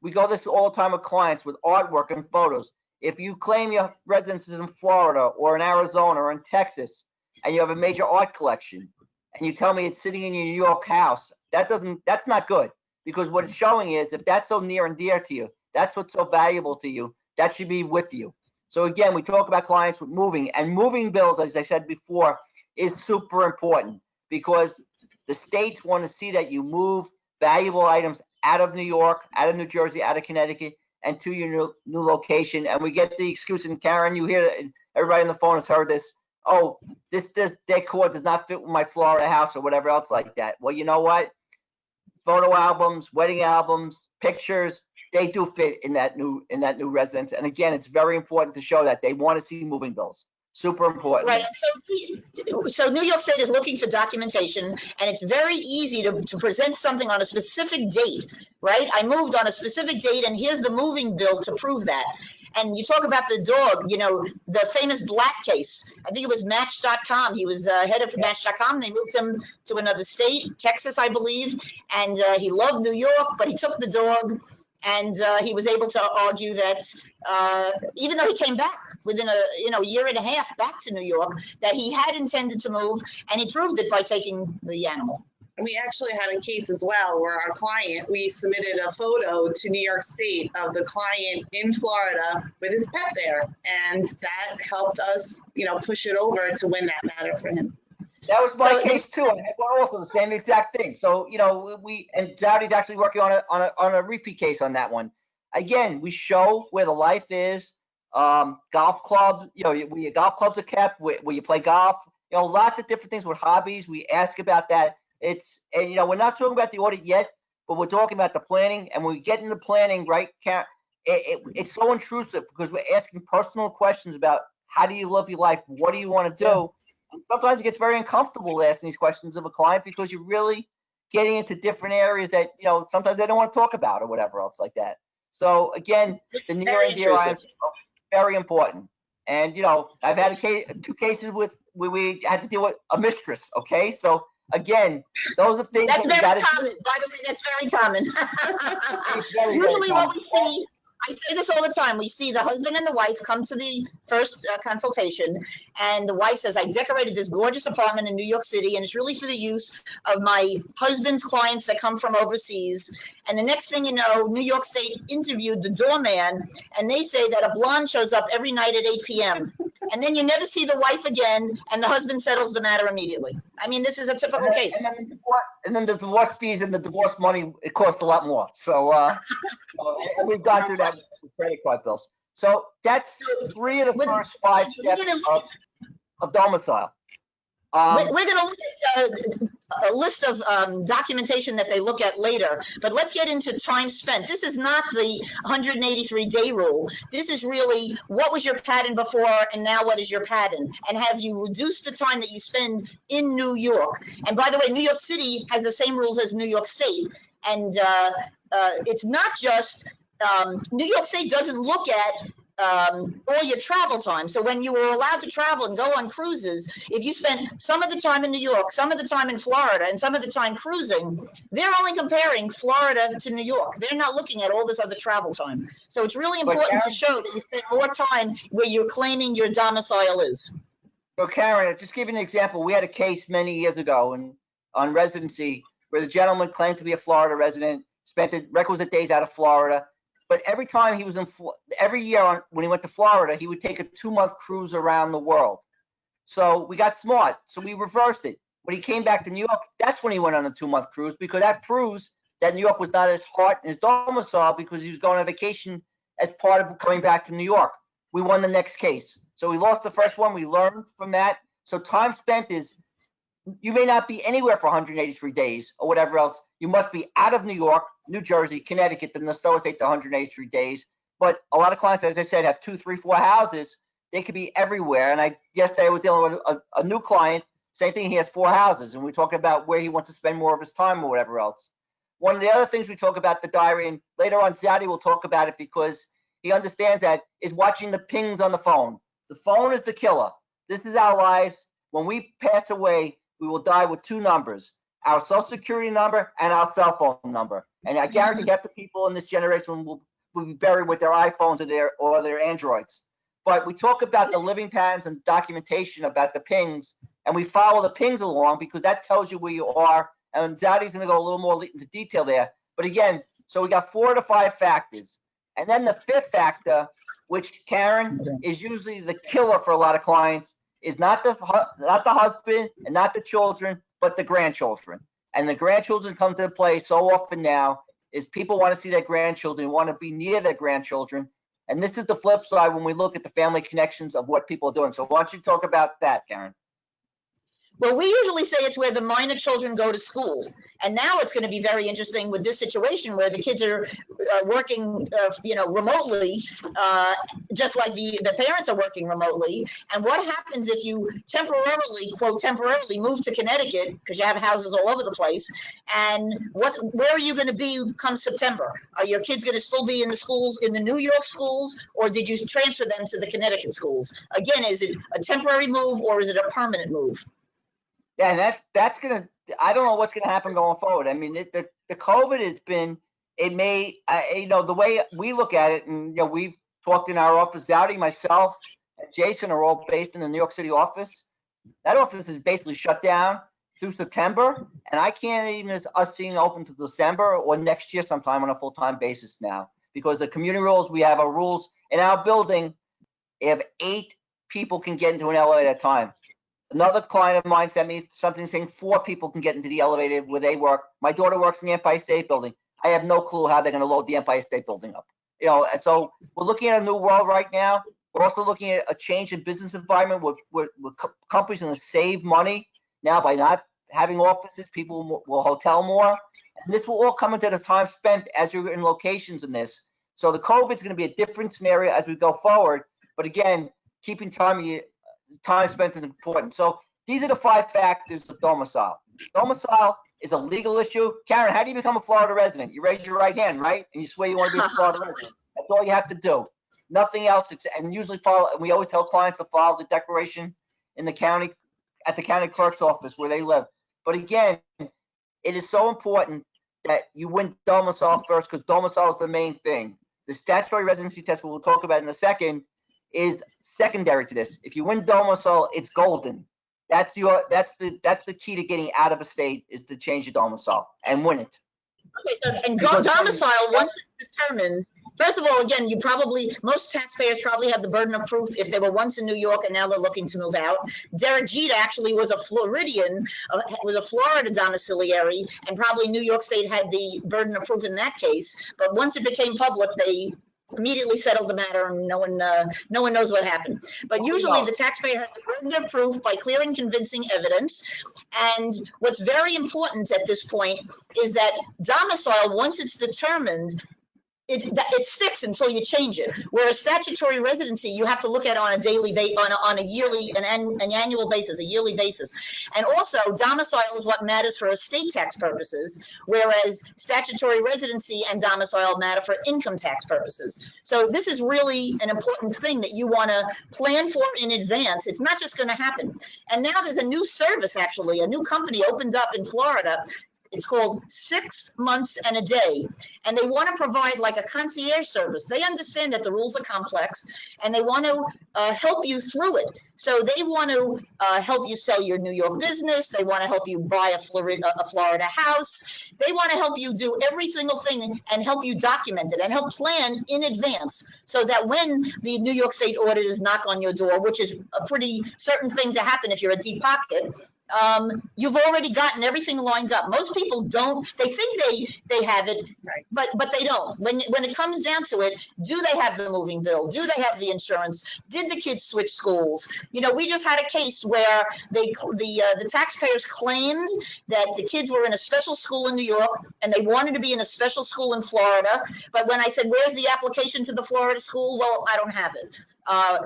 We go this all the time with clients with artwork and photos. If you claim your residence is in Florida or in Arizona or in Texas, and you have a major art collection, and you tell me it's sitting in your New York house, that's not good, because what it's showing is if that's so near and dear to you, that's what's so valuable to you, that should be with you. So again, we talk about clients with moving, and moving bills, as I said before, is super important, because the states want to see that you move valuable items out of New York, out of New Jersey, out of Connecticut, and to your new location. And we get the excuse, and Karen, you hear it, everybody on the phone has heard this, oh, this decor does not fit with my Florida house or whatever else like that. Well, you know what? Photo albums, wedding albums, pictures, they do fit in that new residence. And again, it's very important to show that they want to see moving bills. Super important. Right. So New York State is looking for documentation, and it's very easy to present something on a specific date, right? I moved on a specific date, and here's the moving bill to prove that. And you talk about the dog, you know, the famous Black case. I think it was Match.com. He was head of Match.com. They moved him to another state, Texas, I believe. And he loved New York, but he took the dog. And he was able to argue that even though he came back within a year and a half back to New York, that he had intended to move, and he proved it by taking the animal. We actually had a case as well where our client, we submitted a photo to New York State of the client in Florida with his pet there. And that helped us, push it over to win that matter for him. That was my case too. I had also the same exact thing. So, and Dowdy's actually working on a repeat case on that one. Again, we show where the life is. Golf clubs, where your golf clubs are kept, where you play golf, lots of different things with hobbies. We ask about that. We're not talking about the audit yet, but we're talking about the planning. And when we get into planning, right, it's so intrusive because we're asking personal questions about how do you live your life? What do you want to do? And sometimes it gets very uncomfortable asking these questions of a client because you're really getting into different areas that, sometimes they don't want to talk about or whatever else like that. So again, the near and dear items are very important. And, I've had 2 cases where we had to deal with a mistress. Okay. So again, those are things that's very common. By the way, that's very common. Usually what we see, I say this all the time, we see the husband and the wife come to the first consultation, and the wife says, I decorated this gorgeous apartment in New York City, and it's really for the use of my husband's clients that come from overseas. And the next thing you know, New York State interviewed the doorman, and they say that a blonde shows up every night at 8 p.m. And then you never see the wife again, and the husband settles the matter immediately. I mean, this is a typical case. And then the divorce fees and the divorce money, it costs a lot more. So we've gone through that with credit card bills. So that's 3 of the first 5 steps of domicile. We're going to look at a list of documentation that they look at later, but let's get into time spent. This is not the 183-day rule. This is really what was your pattern before and now what is your pattern? And have you reduced the time that you spend in New York? And by the way, New York City has the same rules as New York State. And it's not just, New York State doesn't look at all your travel time. So when you were allowed to travel and go on cruises, if you spent some of the time in New York, some of the time in Florida, and some of the time cruising, they're only comparing Florida to New York. They're not looking at all this other travel time. So it's really important to show that you spend more time where you're claiming your domicile is. So Karen, just give you an example. We had a case many years ago on residency where the gentleman claimed to be a Florida resident, spent the requisite days out of Florida. But every time he was every year when he went to Florida, he would take a 2-month cruise around the world. So we got smart. So we reversed it. When he came back to New York, that's when he went on the 2-month cruise, because that proves that New York was not his heart and his domicile, because he was going on vacation as part of coming back to New York. We won the next case. So we lost the first one. We learned from that. So time spent is, you may not be anywhere for 183 days or whatever else. You must be out of New York, New Jersey, Connecticut, the Minnesota state's 183 days. But a lot of clients, as I said, have 2, 3, 4 houses. They could be everywhere. And yesterday I was dealing with a new client, same thing, he has 4 houses. And we talk about where he wants to spend more of his time or whatever else. One of the other things we talk about the diary, and later on Zadie will talk about it because he understands that, is watching the pings on the phone. The phone is the killer. This is our lives. When we pass away, we will die with 2 numbers, our social security number and our cell phone number. And I guarantee half the people in this generation will be buried with their iPhones or their Androids. But we talk about the living patterns and documentation about the pings, and we follow the pings along because that tells you where you are. And Zadie's going to go a little more into detail there. But again, so we got 4 to 5 factors. And then the 5th factor, which Karen is usually the killer for a lot of clients, is not the husband and not the children, but the grandchildren. And the grandchildren come to play so often now, is people want to see their grandchildren, want to be near their grandchildren. And this is the flip side when we look at the family connections of what people are doing. So why don't you talk about that, Karen? Well, we usually say it's where the minor children go to school. And now it's going to be very interesting with this situation where the kids are working, remotely, just like the parents are working remotely. And what happens if you temporarily, quote, temporarily move to Connecticut, because you have houses all over the place, and where are you going to be come September? Are your kids going to still be in the schools, in the New York schools, or did you transfer them to the Connecticut schools? Again, is it a temporary move or is it a permanent move? Yeah, and that's gonna. I don't know what's gonna happen going forward. I mean, the COVID has been. It may, the way we look at it, and we've talked in our office. Zadie, myself, and Jason are all based in the New York City office. That office is basically shut down through September, and I can't even us seeing open to December or next year sometime on a full-time basis now, because the community rules, we have our rules in our building. If 8 people can get into an elevator at a time. Another client of mine sent me something saying 4 people can get into the elevator where they work. My daughter works in the Empire State Building. I have no clue how they're going to load the Empire State Building up. And so we're looking at a new world right now. We're also looking at a change in business environment where companies are going to save money now by not having offices. People will hotel more. And this will all come into the time spent as you're in locations in this. So the COVID is going to be a different scenario as we go forward. But again, keeping time spent is important. So these are the 5 factors of domicile. Domicile is a legal issue. Karen, how do you become a Florida resident? You raise your right hand, right? And you swear you want to be a Florida resident. That's all you have to do. Nothing else. And usually follow, and we always tell clients to follow the declaration in the county, at the county clerk's office where they live. But again, it is so important that you win domicile first, because domicile is the main thing. The statutory residency test, we'll talk about in a second, is secondary to this. If you win domicile, it's golden. That's the key to getting out of a state, is to change your domicile and win it. Okay, so, and domicile, once it's determined, first of all, again, most taxpayers probably have the burden of proof if they were once in New York and now they're looking to move out. Derek Jeter actually was a Floridian, was a Florida domiciliary, and probably New York State had the burden of proof in that case. But once it became public, they immediately settled the matter, and no one knows what happened. But usually the taxpayer has the burden of proof by clear and convincing evidence. And what's very important at this point is that domicile, once it's determined, it sticks until you change it. Whereas statutory residency, you have to look at on a daily on a yearly, an annual basis, a yearly basis. And also, domicile is what matters for estate tax purposes, whereas statutory residency and domicile matter for income tax purposes. So this is really an important thing that you want to plan for in advance. It's not just going to happen. And now there's a new service, actually, a new company opened up in Florida. It's called 6 months and a day, and they want to provide like a concierge service. They understand that the rules are complex, and they want to help you through it. So they want to help you sell your New York business. They want to help you buy a Florida house. They want to help you do every single thing and help you document it and help plan in advance, so that when the New York State auditors knock on your door, which is a pretty certain thing to happen if you're a deep pocket, you've already gotten everything lined up. Most people don't. They think they have it, but they don't. When it comes down to it, do they have the moving bill? Do they have the insurance? Did the kids switch schools? You know, we just had a case where the taxpayers claimed that the kids were in a special school in New York and they wanted to be in a special school in Florida. But when I said, "Where's the application to the Florida school?" Well, I don't have it.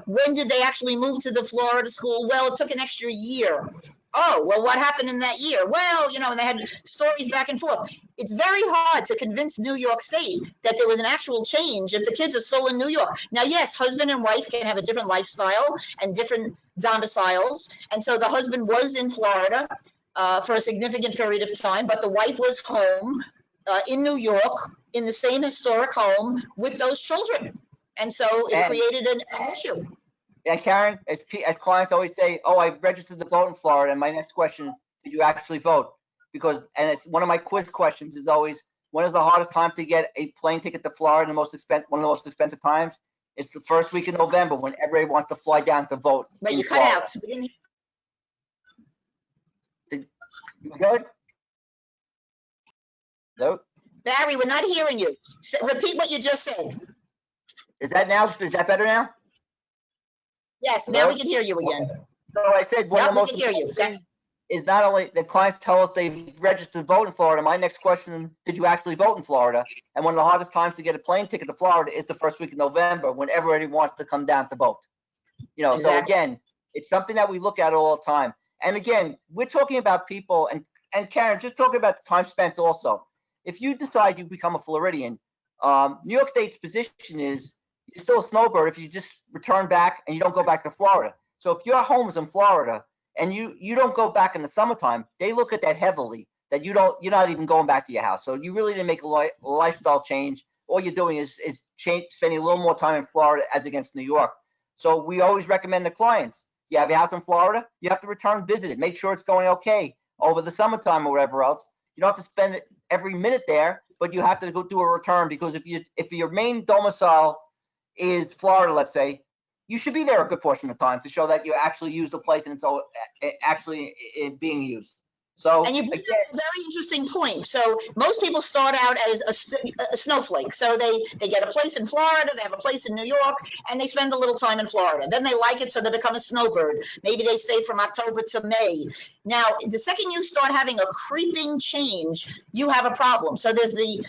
When did they actually move to the Florida school? Well, it took an extra year. Oh, well, what happened in that year? Well, you know, and they had stories back and forth. It's very hard to convince New York State that there was an actual change if the kids are still in New York. Now, yes, husband and wife can have a different lifestyle and different domiciles. And so the husband was in Florida for a significant period of time, but the wife was home in New York in the same historic home with those children. And so it created an issue. And Karen, as clients always say, "Oh, I've registered to vote in Florida." And my next question: did you actually vote? Because, and it's one of my quiz questions is always, when is the hardest time to get a plane ticket to Florida? One of the most expensive times. It's the first week in November when everybody wants to fly down to vote. But you Florida. cut out. So we didn't... You good? Hello? Barry, we're not hearing you. Repeat what you just said. Is that better now? Yes, Hello? now we can hear you again. So I said one of the most important things is not only the clients tell us they've registered to vote in Florida. My next question: did you actually vote in Florida? And one of the hardest times to get a plane ticket to Florida is the first week of November when everybody wants to come down to vote. You know, Exactly. So again, it's something that we look at all the time. And again, we're talking about people, and Karen, just talking about the time spent also. If you decide you become a Floridian, New York State's position is you're still a snowbird if you just return back and you don't go back to Florida. So if your home is in Florida and you don't go back in the summertime, they look at that heavily, that you're not even going back to your house. So you really didn't make a lifestyle change. All you're doing is spending a little more time in Florida as against New York. So we always recommend the clients, you have a house in Florida, you have to return visit it, make sure it's going okay over the summertime or whatever else. You don't have to spend every minute there, but you have to go do a return, because if your main domicile is Florida, let's say, you should be there a good portion of the time to show that you actually use the place and it's actually being used. So, and you bring up a very interesting point. So most people start out as a snowflake. So they get a place in Florida, they have a place in New York, and they spend a little time in Florida. Then they like it, so they become a snowbird. Maybe they stay from October to May. Now, the second you start having a creeping change, you have a problem. So there's the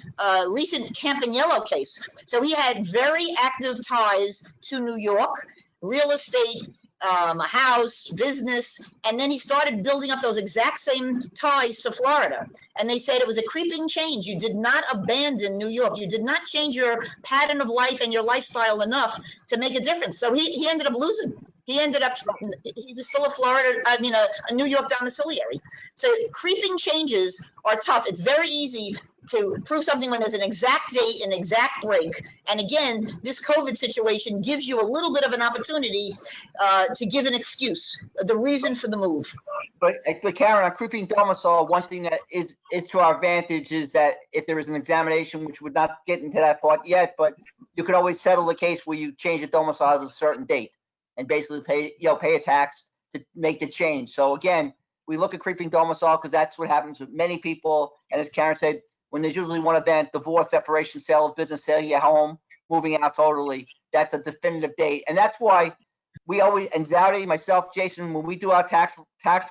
recent Campagnello case. So he had very active ties to New York, real estate, a house, business, and then he started building up those exact same ties to Florida. And they said it was a creeping change. You did not abandon New York. You did not change your pattern of life and your lifestyle enough to make a difference. So he ended up losing. He was still a New York domiciliary. So creeping changes are tough. It's very easy to prove something when there's an exact date, an exact break. And again, this COVID situation gives you a little bit of an opportunity to give an excuse, the reason for the move. But Karen, on creeping domicile, one thing that is to our advantage is that if there is an examination, which would not get into that part yet, but you could always settle the case where you change the domicile at a certain date and basically pay a tax to make the change. So again, we look at creeping domicile because that's what happens with many people. And as Karen said, when there's usually one event, divorce, separation, sale of business, sale of your home, moving out totally, that's a definitive date. And that's why we always, and Zowdy, myself, Jason, when we do our tax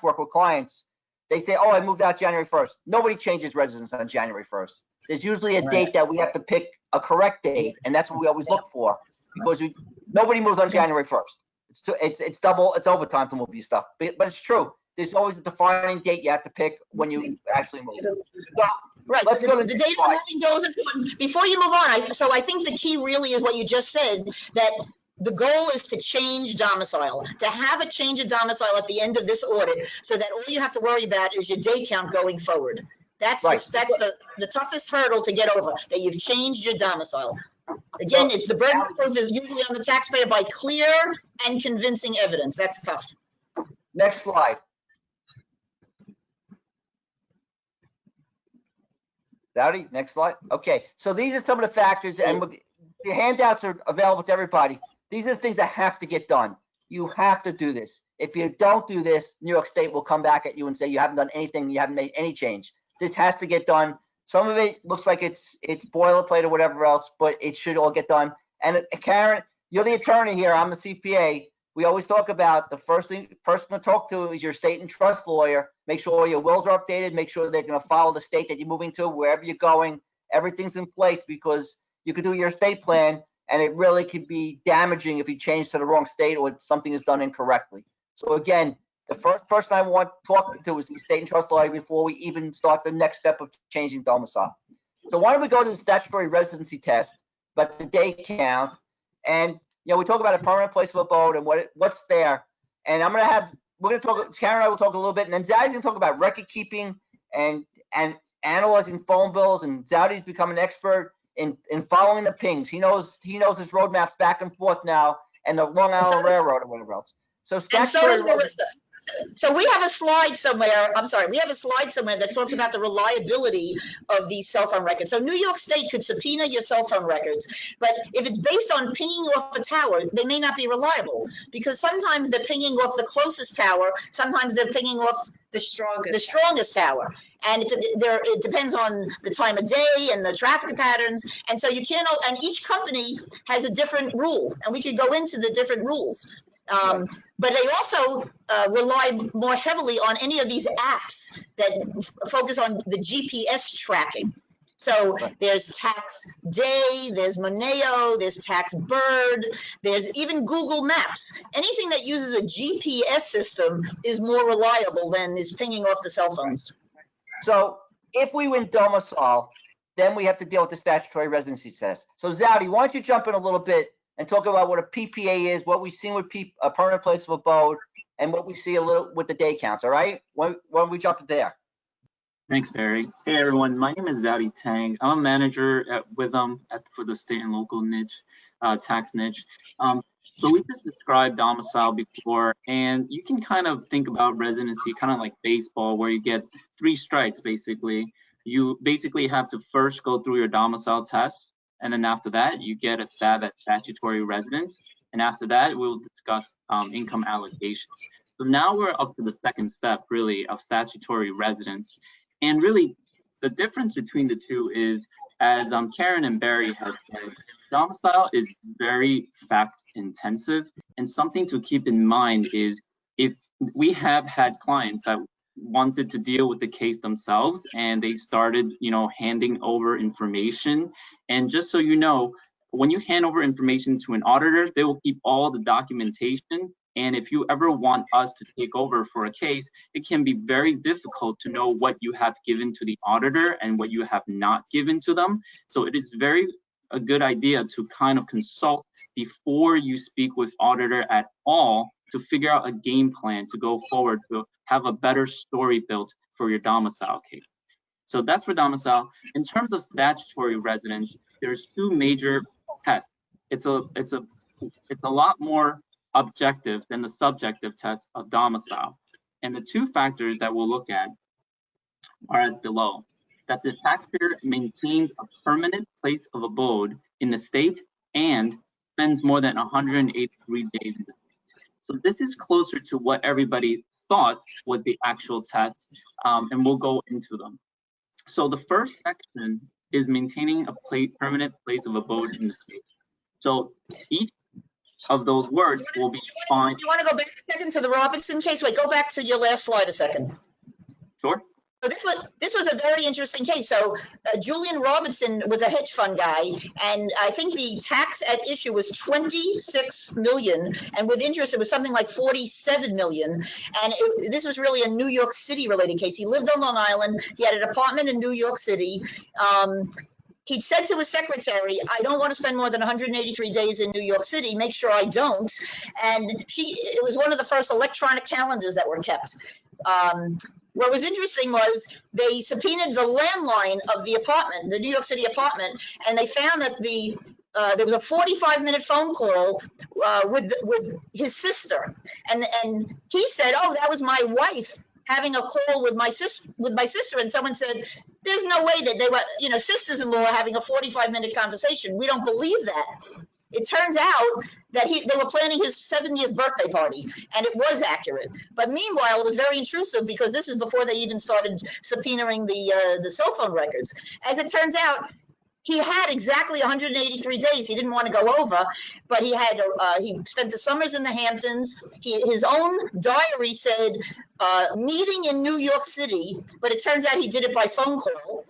work with clients, they say, oh, I moved out January 1st. Nobody changes residence on January 1st. There's usually a date that we have to pick a correct date, and that's what we always look for, because nobody moves on January 1st. It's double, it's overtime to move your stuff. But it's true. There's always a defining date you have to pick when you actually move. So, Right, let's go to the the date of moving bill is important. Before you move on, so I think the key really is what you just said, that the goal is to change domicile, to have a change of domicile at the end of this audit, so that all you have to worry about is your day count going forward. That's Right. that's the toughest hurdle to get over, that you've changed your domicile. Again, it's the burden of proof is usually on the taxpayer by clear and convincing evidence. That's tough. Next slide. Dowdy, next slide. Okay, so these are some of the factors, and the handouts are available to everybody. These are the things that have to get done. You have to do this. If you don't do this, New York State will come back at you and say you haven't done anything, you haven't made any change. This has to get done. Some of it looks like it's boilerplate or whatever else, but it should all get done. And Karen, you're the attorney here. I'm the CPA. We always talk about the person to talk to is your state and trust lawyer. Make sure all your wills are updated. Make sure they're going to follow the state that you're moving to, wherever you're going. Everything's in place, because you could do your estate plan, and it really could be damaging if you change to the wrong state or something is done incorrectly. So again, the first person I want talking to is the state and trust lawyer before we even start the next step of changing domicile. So why don't we go to the statutory residency test, but the day count, and we talk about a permanent place of abode and what's there. And we're gonna talk, Karen and I will talk a little bit, and then Zowdy's gonna talk about record keeping and analyzing phone bills, and Zowdy's become an expert in following the pings. He knows his roadmaps back and forth now, and the Long Island Railroad or whatever else. So statutory. So we have a slide somewhere, we have a slide somewhere that talks about the reliability of these cell phone records. So New York State could subpoena your cell phone records, but if it's based on pinging off a tower, they may not be reliable, because sometimes they're pinging off the closest tower, sometimes they're pinging off the strongest tower. And it depends on the time of day and the traffic patterns. And so you can't, and each company has a different rule, and we could go into the different rules. But they also rely more heavily on any of these apps that focus on the GPS tracking. So there's Tax Day, there's Moneo, there's Tax Bird, there's even Google Maps. Anything that uses a GPS system is more reliable than is pinging off the cell phones. So if we win domicile, then we have to deal with the statutory residency test. So Zowdy, why don't you jump in a little bit and talk about what a PPA is, what we've seen with a permanent place of abode, and what we see a little with the day counts, all right? Why don't we jump there? Thanks, Barry. Hey, everyone. My name is Zowdy Tang. I'm a manager at Witham for the state and local niche, tax niche. So we just described domicile before, and you can kind of think about residency kind of like baseball, where you get 3 strikes, basically. You basically have to first go through your domicile test, and then after that, you get a stab at statutory residence. And after that, we'll discuss income allocation. So now we're up to the second step, really, of statutory residence. And really, the difference between the two is, as Karen and Barry have said, domicile is very fact intensive. And something to keep in mind is, if we have had clients that wanted to deal with the case themselves, and they started, handing over information. And just so you know, when you hand over information to an auditor, they will keep all the documentation. And if you ever want us to take over for a case, it can be very difficult to know what you have given to the auditor and what you have not given to them. So it is a good idea to kind of consult before you speak with auditor at all, to figure out a game plan to go forward to have a better story built for your domicile case. So that's for domicile. In terms of statutory residence, there's 2 major tests. It's a lot more objective than the subjective test of domicile. And the 2 factors that we'll look at are as below: that the taxpayer maintains a permanent place of abode in the state and spends more than 183 days in the state. So this is closer to what everybody thought was the actual test, and we'll go into them. So the first section is maintaining a permanent place of abode in the state. So each of those words will be defined. Do you want to go back a second to the Robinson case? Wait, go back to your last slide a second. Sure. So this was a very interesting case. So Julian Robinson was a hedge fund guy, and I think the tax at issue was 26 million, and with interest it was something like 47 million. And this was really a New York City related case. He lived on Long Island. He had an apartment in New York City. He said to his secretary, I don't want to spend more than 183 days in New York City. Make sure I don't. And it was one of the first electronic calendars that were kept. What was interesting was they subpoenaed the landline of the apartment, the New York City apartment, and they found that there was a 45-minute phone call with his sister, and he said, "Oh, that was my wife having a call with my sister," and someone said, "There's no way that they were, sisters-in-law having a 45-minute conversation. We don't believe that." It turns out that they were planning his 70th birthday party, and it was accurate. But meanwhile, it was very intrusive because this is before they even started subpoenaing the cell phone records. As it turns out, he had exactly 183 days. He didn't want to go over, but he spent the summers in the Hamptons. His own diary said meeting in New York City, but it turns out he did it by phone call.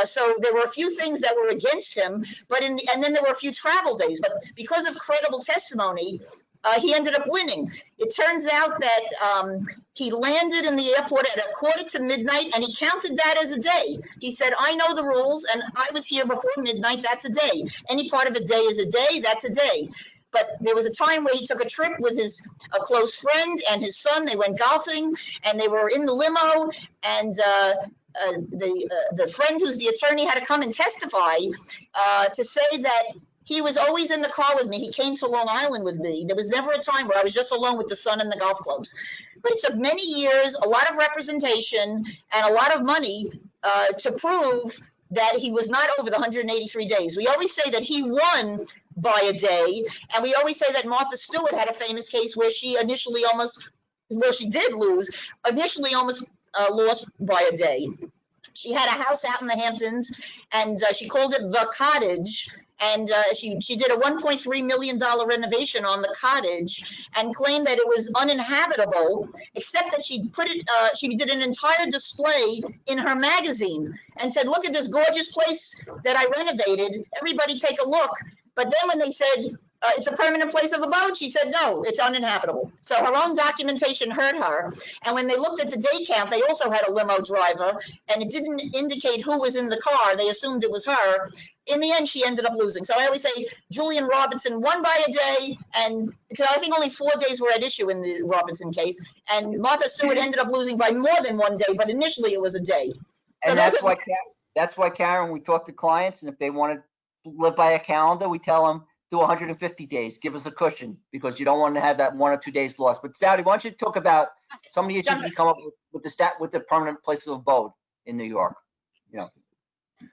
So there were a few things that were against him, and then there were a few travel days. But because of credible testimony, he ended up winning. It turns out that he landed in the airport at 1:45, and he counted that as a day. He said, I know the rules, and I was here before midnight, that's a day. Any part of a day is a day, that's a day. But there was a time where he took a trip with a close friend and his son. They went golfing, and they were in the limo, and the friend who's the attorney had to come and testify to say that he was always in the car with me. He came to Long Island with me. There was never a time where I was just alone with the son and the golf clubs. But it took many years, a lot of representation, and a lot of money to prove that he was not over the 183 days. We always say that he won by a day, and we always say that Martha Stewart had a famous case where she initially she did lose, almost lost by a day. She had a house out in the Hamptons, and she called it The Cottage. And she did a $1.3 million renovation on the cottage and claimed that it was uninhabitable, except that she did an entire display in her magazine and said, look at this gorgeous place that I renovated. Everybody take a look. But then when they said, it's a permanent place of abode, she said, no, it's uninhabitable. So her own documentation hurt her. And when they looked at the day count, they also had a limo driver, and it didn't indicate who was in the car. They assumed it was her. In the end, she ended up losing. So I always say Julian Robinson won by a day, and because I think only 4 days were at issue in the Robinson case, and Martha Stewart ended up losing by more than 1 day, but initially it was a day. So and that's why, Karen, we talk to clients, and if they want to live by a calendar, we tell them do 150 days. Give us a cushion because you don't want to have that 1 or 2 days lost. But Saudi, why don't you talk about some of the issues we come up with the permanent place of abode in New York?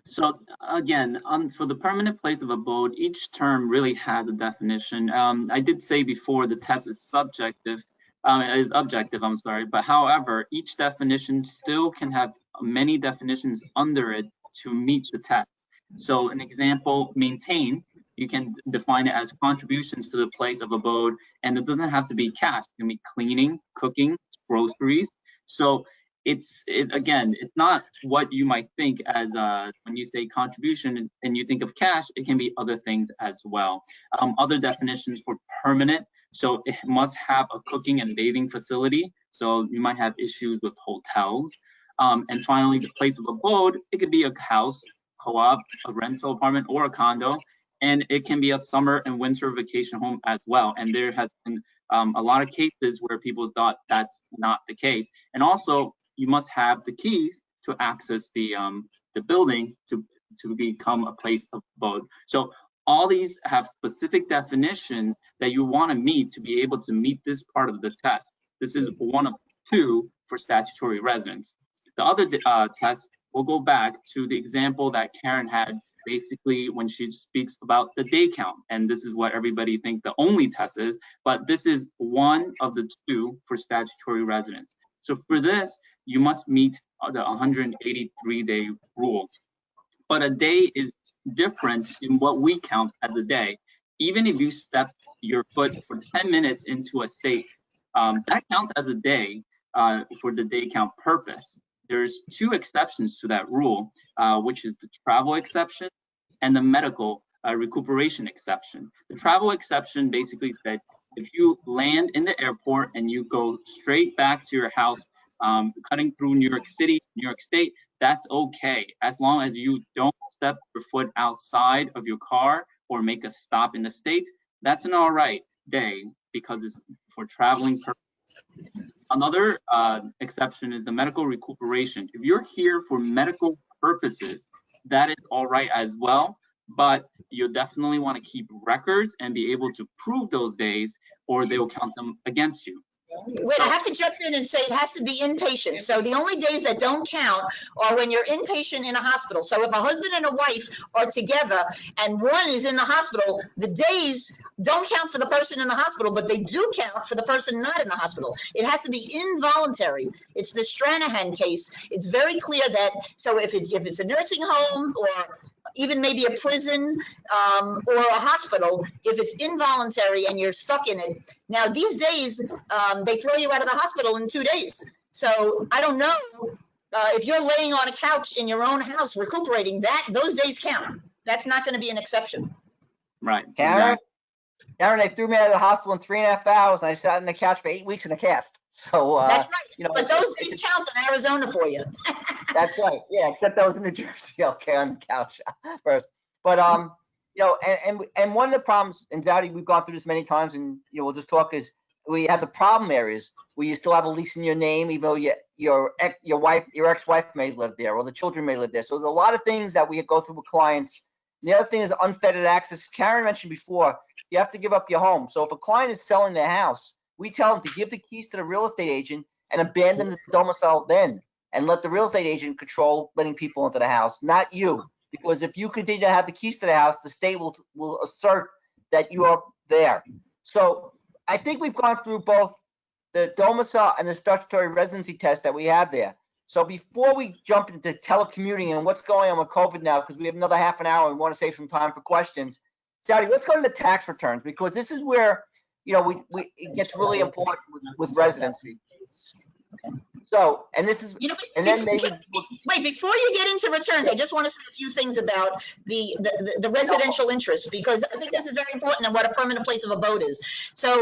So again, for the permanent place of abode, each term really has a definition. I did say before the test is objective, I'm sorry, but however, each definition still can have many definitions under it to meet the test. So an example, maintain, you can define it as contributions to the place of abode, and it doesn't have to be cash. It can be cleaning, cooking, groceries. So again, it's not what you might think as when you say contribution and you think of cash, it can be other things as well. Other definitions for permanent, so it must have a cooking and bathing facility. So you might have issues with hotels. And finally, the place of abode, it could be a house, co-op, a rental apartment, or a condo. And it can be a summer and winter vacation home as well. And there has been a lot of cases where people thought that's not the case. And also, you must have the keys to access the building to become a place of abode. So all these have specific definitions that you want to meet to be able to meet this part of the test. This is one of two for statutory residence. The other test, we'll go back to the example that Karen had basically when she speaks about the day count. And this is what everybody think the only test is, but this is one of the two for statutory residence. So for this, you must meet the 183-day rule. But a day is different in what we count as a day. even if you step your foot for 10 minutes into a state, that counts as a day for the day count purpose. There's two exceptions to that rule, which is the travel exception and the medical recuperation exception. The travel exception basically says if you land in the airport and you go straight back to your house, cutting through New York City, New York State, that's okay, as long as you don't step your foot outside of your car or make a stop in the States. That's an all right day because it's for traveling purposes. Another exception is the medical recuperation. If you're here for medical purposes, that is all right as well, but you'll definitely want to keep records and be able to prove those days, or they will count them against you. Wait, I have to jump in and say it has to be inpatient. So the only days that don't count are when you're inpatient in a hospital. So if a husband and a wife are together and one is in the hospital, the days don't count for the person in the hospital, but they do count for the person not in the hospital. It has to be involuntary. It's the Stranahan case. It's very clear that, so if it's a nursing home or even maybe a prison or a hospital, if it's involuntary and you're stuck in it. Now, these days, they throw you out of the hospital in 2 days. So I don't know if you're laying on a couch in your own house recuperating, those days count. That's not going to be an exception. Right. Karen, Exactly. Karen, they threw me out of the hospital in 3.5 hours, and I sat on the couch for 8 weeks in a cast. So That's right. you know, But those days count in Arizona for you. that's right. Yeah, except I was in New Jersey, okay, on the couch first. But you know, and one of the problems, and Zowdy, we've gone through this many times, and you know, we'll just talk, is we have the problem areas where you still have a lease in your name, even though your ex-wife may live there, or the children may live there. So there's a lot of things that we go through with clients. The other thing is unfettered access. Karen mentioned before, you have to give up your home. So if a client is selling their house, we tell them to give the keys to the real estate agent and abandon the domicile then, and let the real estate agent control letting people into the house, not you. Because if you continue to have the keys to the house, the state will assert that you are there. So I think we've gone through both the domicile and the statutory residency test that we have there. So before we jump into telecommuting and what's going on with COVID now, because we have another half an hour and we want to save some time for questions, Saudi, let's go to the tax returns, because this is where, you know, it gets really important with residency. So, and this is, and then maybe. Wait, before you get into returns, I just want to say a few things about the residential interest, because I think this is very important and what a permanent place of abode is. So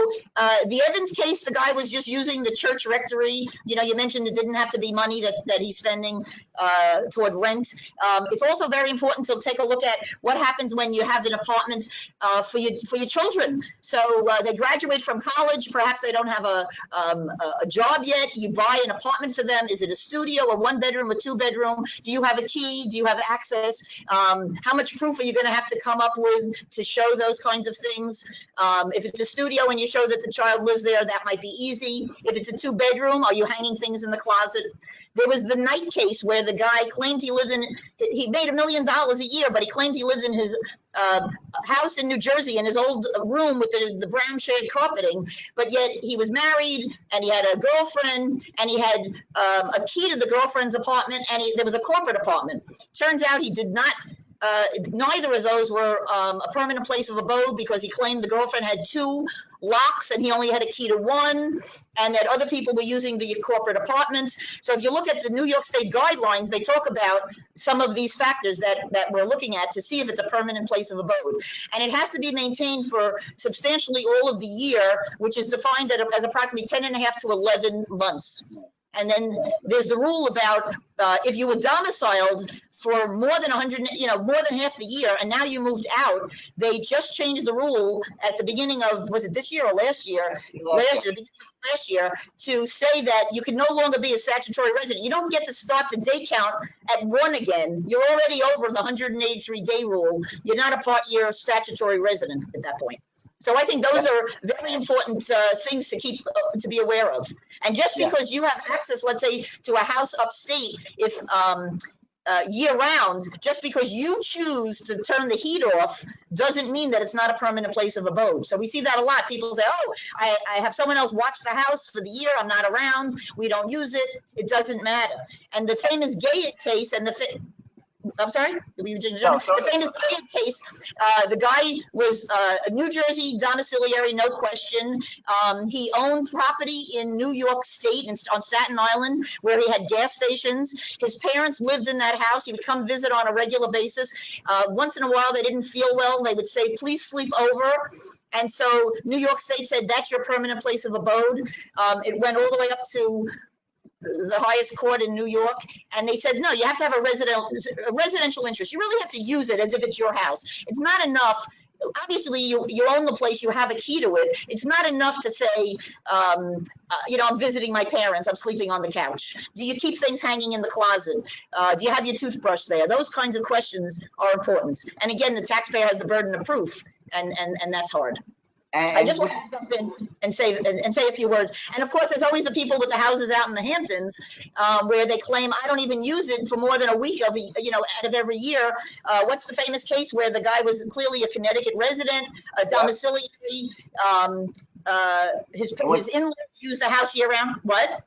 the Evans case, the guy was just using the church rectory. You know, you mentioned it didn't have to be money that he's spending toward rent. It's also very important to take a look at what happens when you have an apartment for your children. So they graduate from college, perhaps they don't have a job yet. You buy an apartment for them. Is it a studio, a 1-bedroom, a 2-bedroom? Do you have a key? Do you have access? How much proof are you going to have to come up with to show those kinds of things? If it's a studio and you show that the child lives there, that might be easy. If it's a 2-bedroom, are you hanging things in the closet? There was the Knight case where the guy claimed he made $1 million a year, but he claimed he lived in his house in New Jersey in his old room with the brown shade carpeting, but yet he was married and he had a girlfriend and he had a key to the girlfriend's apartment, and there was a corporate apartment. Turns out he did not. Neither of those were a permanent place of abode, because he claimed the girlfriend had 2 locks and he only had a key to 1, and that other people were using the corporate apartments. So if you look at the New York State guidelines, they talk about some of these factors that we're looking at to see if it's a permanent place of abode. And it has to be maintained for substantially all of the year, which is defined as approximately 10.5 to 11 months. And then there's the rule about if you were domiciled for more than 100, more than half the year, and now you moved out, they just changed the rule at the beginning of, was it this year or last year? Last year, to say that you can no longer be a statutory resident. You don't get to start the day count at 1 again. You're already over the 183-day rule. You're not a part-year statutory resident at that point. So I think those are very important things to keep to be aware of. And just because you have access, let's say, to a house upstate, if year round, just because you choose to turn the heat off doesn't mean that it's not a permanent place of abode. So we see that a lot. People say, oh, I have someone else watch the house for the year. I'm not around. We don't use it. It doesn't matter. And the famous Gay case and I'm sorry? The famous Elliott case, the guy was a New Jersey domiciliary, no question. He owned property in New York State on Staten Island where he had gas stations. His parents lived in that house. He would come visit on a regular basis. Once in a while, they didn't feel well. They would say, please sleep over. And so New York State said, that's your permanent place of abode. It went all the way up to the highest court in New York, and they said, no, you have to have a residential interest. You really have to use it as if it's your house. It's not enough. Obviously, you own the place, you have a key to it. It's not enough to say, I'm visiting my parents, I'm sleeping on the couch. Do you keep things hanging in the closet? Do you have your toothbrush there? Those kinds of questions are important. And again, the taxpayer has the burden of proof, and that's hard. I just want to jump in and say a few words. And of course, there's always the people with the houses out in the Hamptons where they claim I don't even use it for more than a week out of every year. What's the famous case where the guy was clearly a Connecticut resident, a domiciliary? His in-laws used the house year round. What?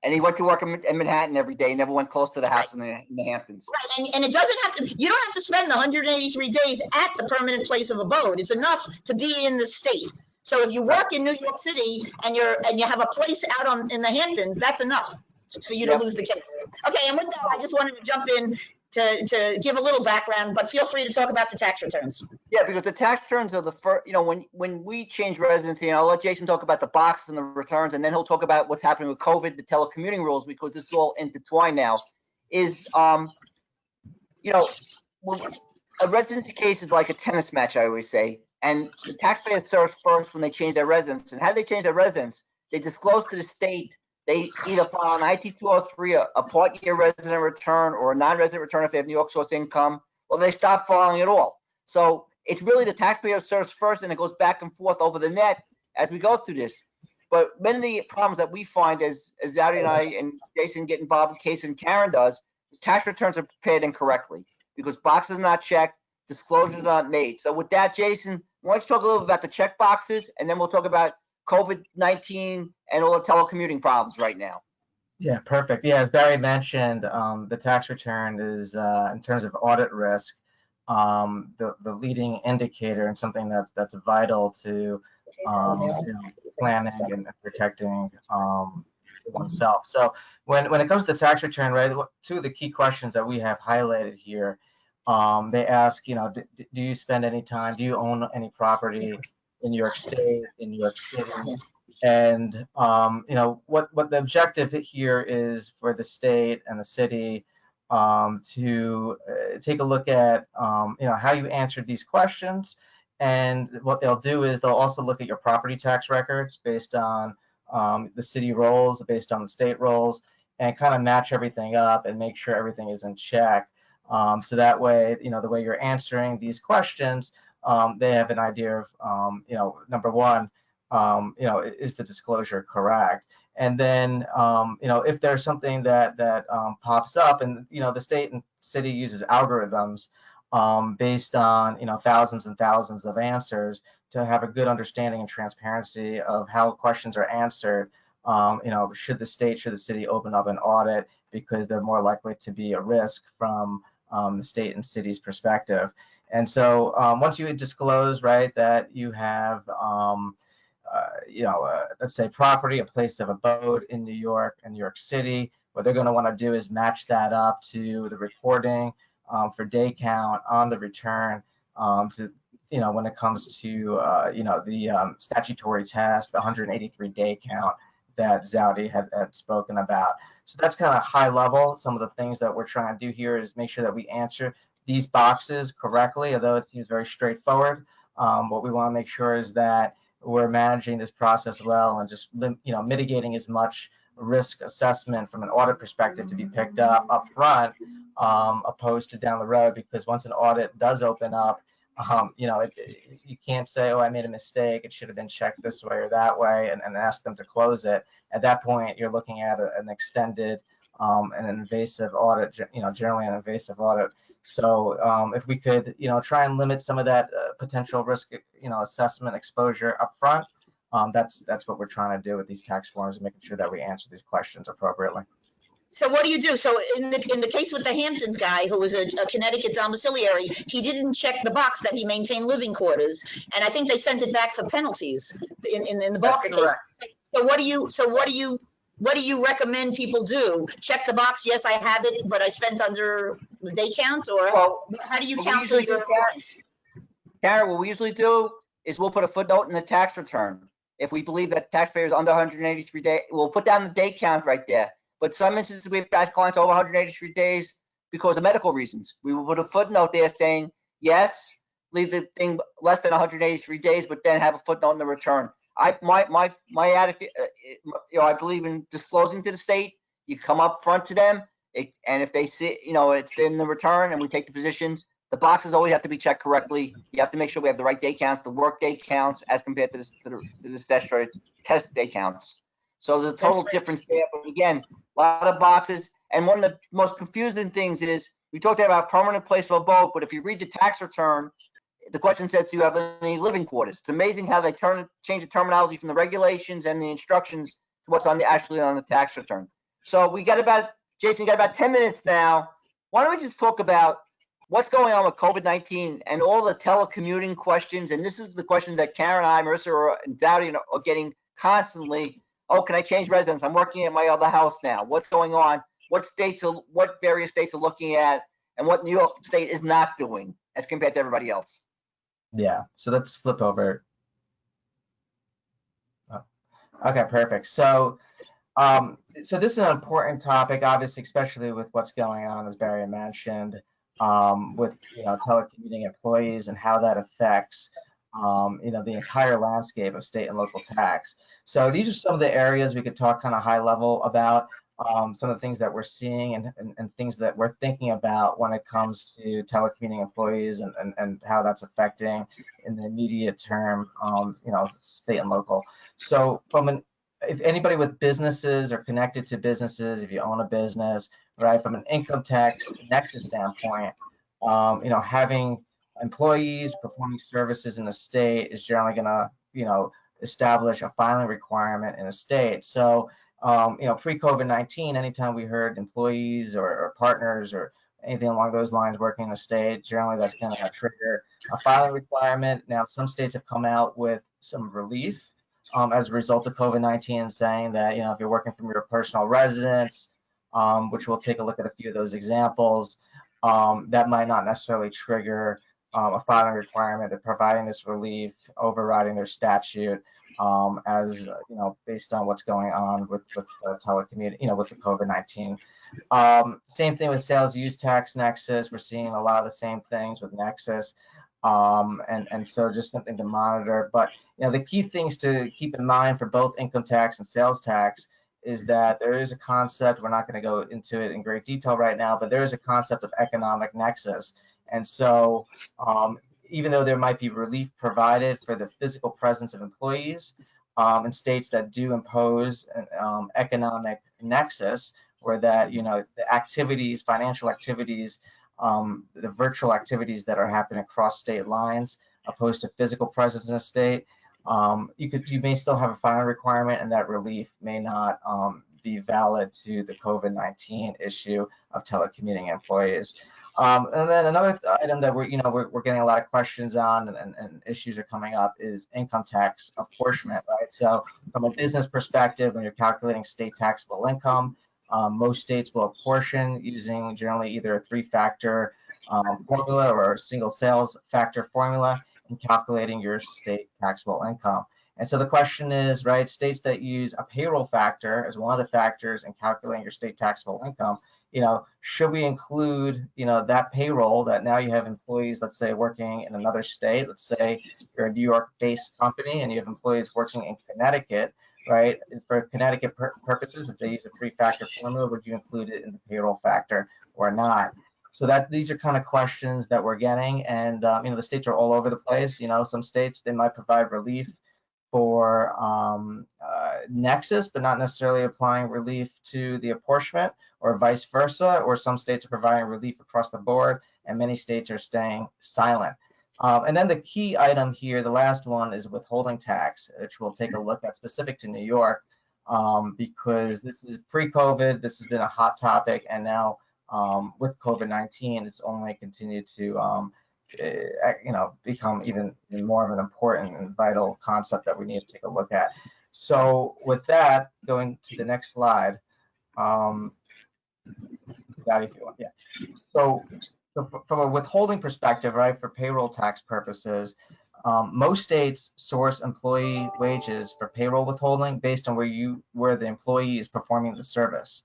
And he went to work in Manhattan every day. Never went close to the house in the Hamptons. Right, and it doesn't have to. You don't have to spend the 183 days at the permanent place of abode. It's enough to be in the state. So if you work in New York City and you have a place out in the Hamptons, that's enough for you to lose the case. Okay, and with that, I just wanted to jump in to give a little background, but feel free to talk about the tax returns. Yeah, because the tax returns are the first, when we change residency, and I'll let Jason talk about the boxes and the returns, and then he'll talk about what's happening with COVID, the telecommuting rules, because this is all intertwined now, is, a residency case is like a tennis match, I always say, and the taxpayer serves first when they change their residence. And how do they change their residence? They disclose to the state. They either file an IT-203, a part-year resident return, or a non-resident return if they have New York source income, or they stop filing at all. So it's really the taxpayer serves first, and it goes back and forth over the net as we go through this. But many of the problems that we find as Zowdy and I and Jason get involved in cases, and Karen does, is tax returns are prepared incorrectly because boxes are not checked, disclosures are not made. So with that, Jason, why don't you talk a little bit about the check boxes, and then we'll talk about COVID-19 and all the telecommuting problems right now. Yeah, perfect. Yeah, as Barry mentioned, the tax return is, in terms of audit risk, the leading indicator and something that's vital to planning and protecting oneself. So when it comes to tax return, right, two of the key questions that we have highlighted here, they ask, do you spend any time, do you own any property in New York State, in New York City? And, what the objective here is for the state and the city to take a look at, how you answered these questions. And what they'll do is they'll also look at your property tax records based on the city rolls, based on the state rolls, and kind of match everything up and make sure everything is in check. So that way, the way you're answering these questions, they have an idea of, number one, is the disclosure correct? And then, if there's something that pops up, and the state and city uses algorithms based on thousands and thousands of answers to have a good understanding and transparency of how questions are answered. Should the state, should the city open up an audit because they're more likely to be a risk from the state and city's perspective. And so once you disclose, right, that you have, let's say property, a place of abode in New York and New York City, what they're going to want to do is match that up to the reporting for day count on the return to, when it comes to, the statutory test, the 183 day count that Zowdy had spoken about. So that's kind of high level. Some of the things that we're trying to do here is make sure that we answer these boxes correctly, although it seems very straightforward. What we want to make sure is that we're managing this process well and just mitigating as much risk assessment from an audit perspective to be picked up front, opposed to down the road, because once an audit does open up, you can't say, oh, I made a mistake, it should have been checked this way or that way, and ask them to close it. At that point, you're looking at an extended and an invasive audit, generally an invasive audit. So if we could, try and limit some of that potential risk, assessment exposure up front, that's what we're trying to do with these tax forms, and making sure that we answer these questions appropriately. So what do you do? So in the case with the Hamptons guy, who was a Connecticut domiciliary, he didn't check the box that he maintained living quarters, and I think they sent it back for penalties in the Barker That's case. correct. So what do you recommend people do? Check the box. Yes, I have it, but I spent under the day count, or Well, how do you what we counsel usually do, your clients? Karen, what we usually do is we'll put a footnote in the tax return. If we believe that taxpayer is under 183 days, we'll put down the day count right there. But some instances we've got clients over 183 days because of medical reasons. We will put a footnote there saying, yes, leave the thing less than 183 days, but then have a footnote in the return. My attitude, I believe in disclosing to the state. You come up front to them, and if they see, it's in the return, and we take the positions. The boxes always have to be checked correctly. You have to make sure we have the right day counts, the work day counts, as compared to the statutory test day counts. So the total difference there. But again, a lot of boxes. And one of the most confusing things is we talked about permanent place of abode, but if you read the tax return, the question says, do you have any living quarters? It's amazing how they change the terminology from the regulations and the instructions to what's actually on the tax return. So Jason, we got about 10 minutes now. Why don't we just talk about what's going on with COVID-19 and all the telecommuting questions? And this is the question that Karen and I, Marissa, and Dowdy are getting constantly. Oh, can I change residence? I'm working at my other house now. What's going on? What various states are looking at, and what New York State is not doing as compared to everybody else? Yeah, so let's flip over. Oh, okay, perfect. So this is an important topic, obviously, especially with what's going on, as Barry mentioned, with telecommuting employees and how that affects the entire landscape of state and local tax. So these are some of the areas we could talk kind of high level about, some of the things that we're seeing and things that we're thinking about when it comes to telecommuting employees and how that's affecting in the immediate term, state and local. So if anybody with businesses or connected to businesses, if you own a business, right, from an income tax nexus standpoint, having employees performing services in the state is generally going to, establish a filing requirement in a state. So, pre-COVID-19, anytime we heard employees or partners or anything along those lines working in the state, generally that's going to trigger a filing requirement. Now, some states have come out with some relief as a result of COVID-19, saying that, if you're working from your personal residence, which we'll take a look at a few of those examples, that might not necessarily trigger a filing requirement. They're providing this relief, overriding their statute, as based on what's going on with telecommuting, with the COVID-19. Same thing with sales use tax nexus. We're seeing a lot of the same things with nexus. And so just something to monitor. But the key things to keep in mind for both income tax and sales tax is that there is a concept, we're not going to go into it in great detail right now, but there is a concept of economic nexus. And so even though there might be relief provided for the physical presence of employees in states that do impose an economic nexus, where that, the activities, financial activities, the virtual activities that are happening across state lines, opposed to physical presence in a state, you may still have a filing requirement, and that relief may not be valid to the COVID-19 issue of telecommuting employees. And then another item that we're getting a lot of questions on and issues are coming up is income tax apportionment, right? So from a business perspective, when you're calculating state taxable income, most states will apportion using generally either a three-factor formula or a single sales factor formula in calculating your state taxable income. And so the question is, right, states that use a payroll factor as one of the factors in calculating your state taxable income, should we include, that payroll that now you have employees, let's say, working in another state? Let's say you're a New York-based company and you have employees working in Connecticut, right? For Connecticut purposes, if they use a three-factor formula, would you include it in the payroll factor or not? So these are kind of questions that we're getting, and the states are all over the place. Some states, they might provide relief for nexus, but not necessarily applying relief to the apportionment, or vice versa, or some states are providing relief across the board, and many states are staying silent. And then the key item here, the last one, is withholding tax, which we'll take a look at specific to New York. because this is pre-COVID, this has been a hot topic, and now with COVID-19, it's only continued to become even more of an important and vital concept that we need to take a look at. So with that, going to the next slide, that if you want, yeah. So from a withholding perspective, right, for payroll tax purposes, most states source employee wages for payroll withholding based on where the employee is performing the service.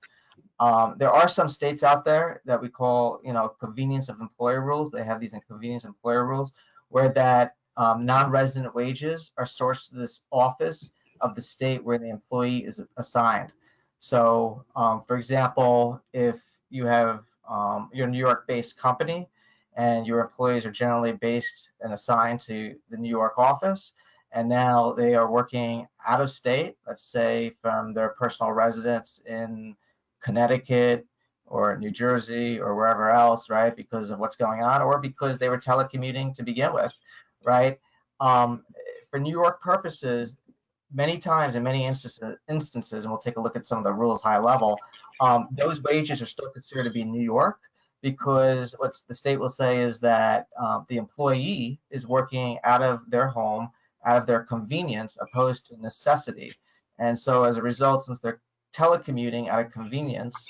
There are some states out there that we call, convenience of employer rules. They have these inconvenience employer rules where that non-resident wages are sourced to this office of the state where the employee is assigned. So, for example, if you have your New York-based company and your employees are generally based and assigned to the New York office, and now they are working out of state, let's say from their personal residence in Connecticut or New Jersey or wherever else, right, because of what's going on, or because they were telecommuting to begin with, right? For New York purposes, many times in many instances, and we'll take a look at some of the rules high level, those wages are still considered to be New York, because what the state will say is that the employee is working out of their home, out of their convenience, opposed to necessity. And so as a result, since they're telecommuting out of convenience,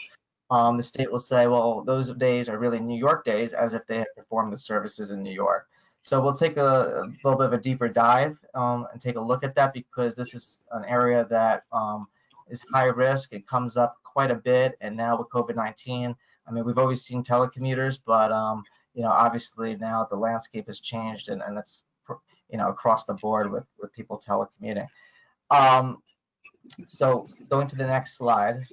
the state will say, well, those days are really New York days, as if they had performed the services in New York. So we'll take a little bit of a deeper dive and take a look at that, because this is an area that is high risk. It comes up quite a bit, and now with COVID-19, I mean, we've always seen telecommuters, but obviously now the landscape has changed, and that's across the board with people telecommuting. So going to the next slide.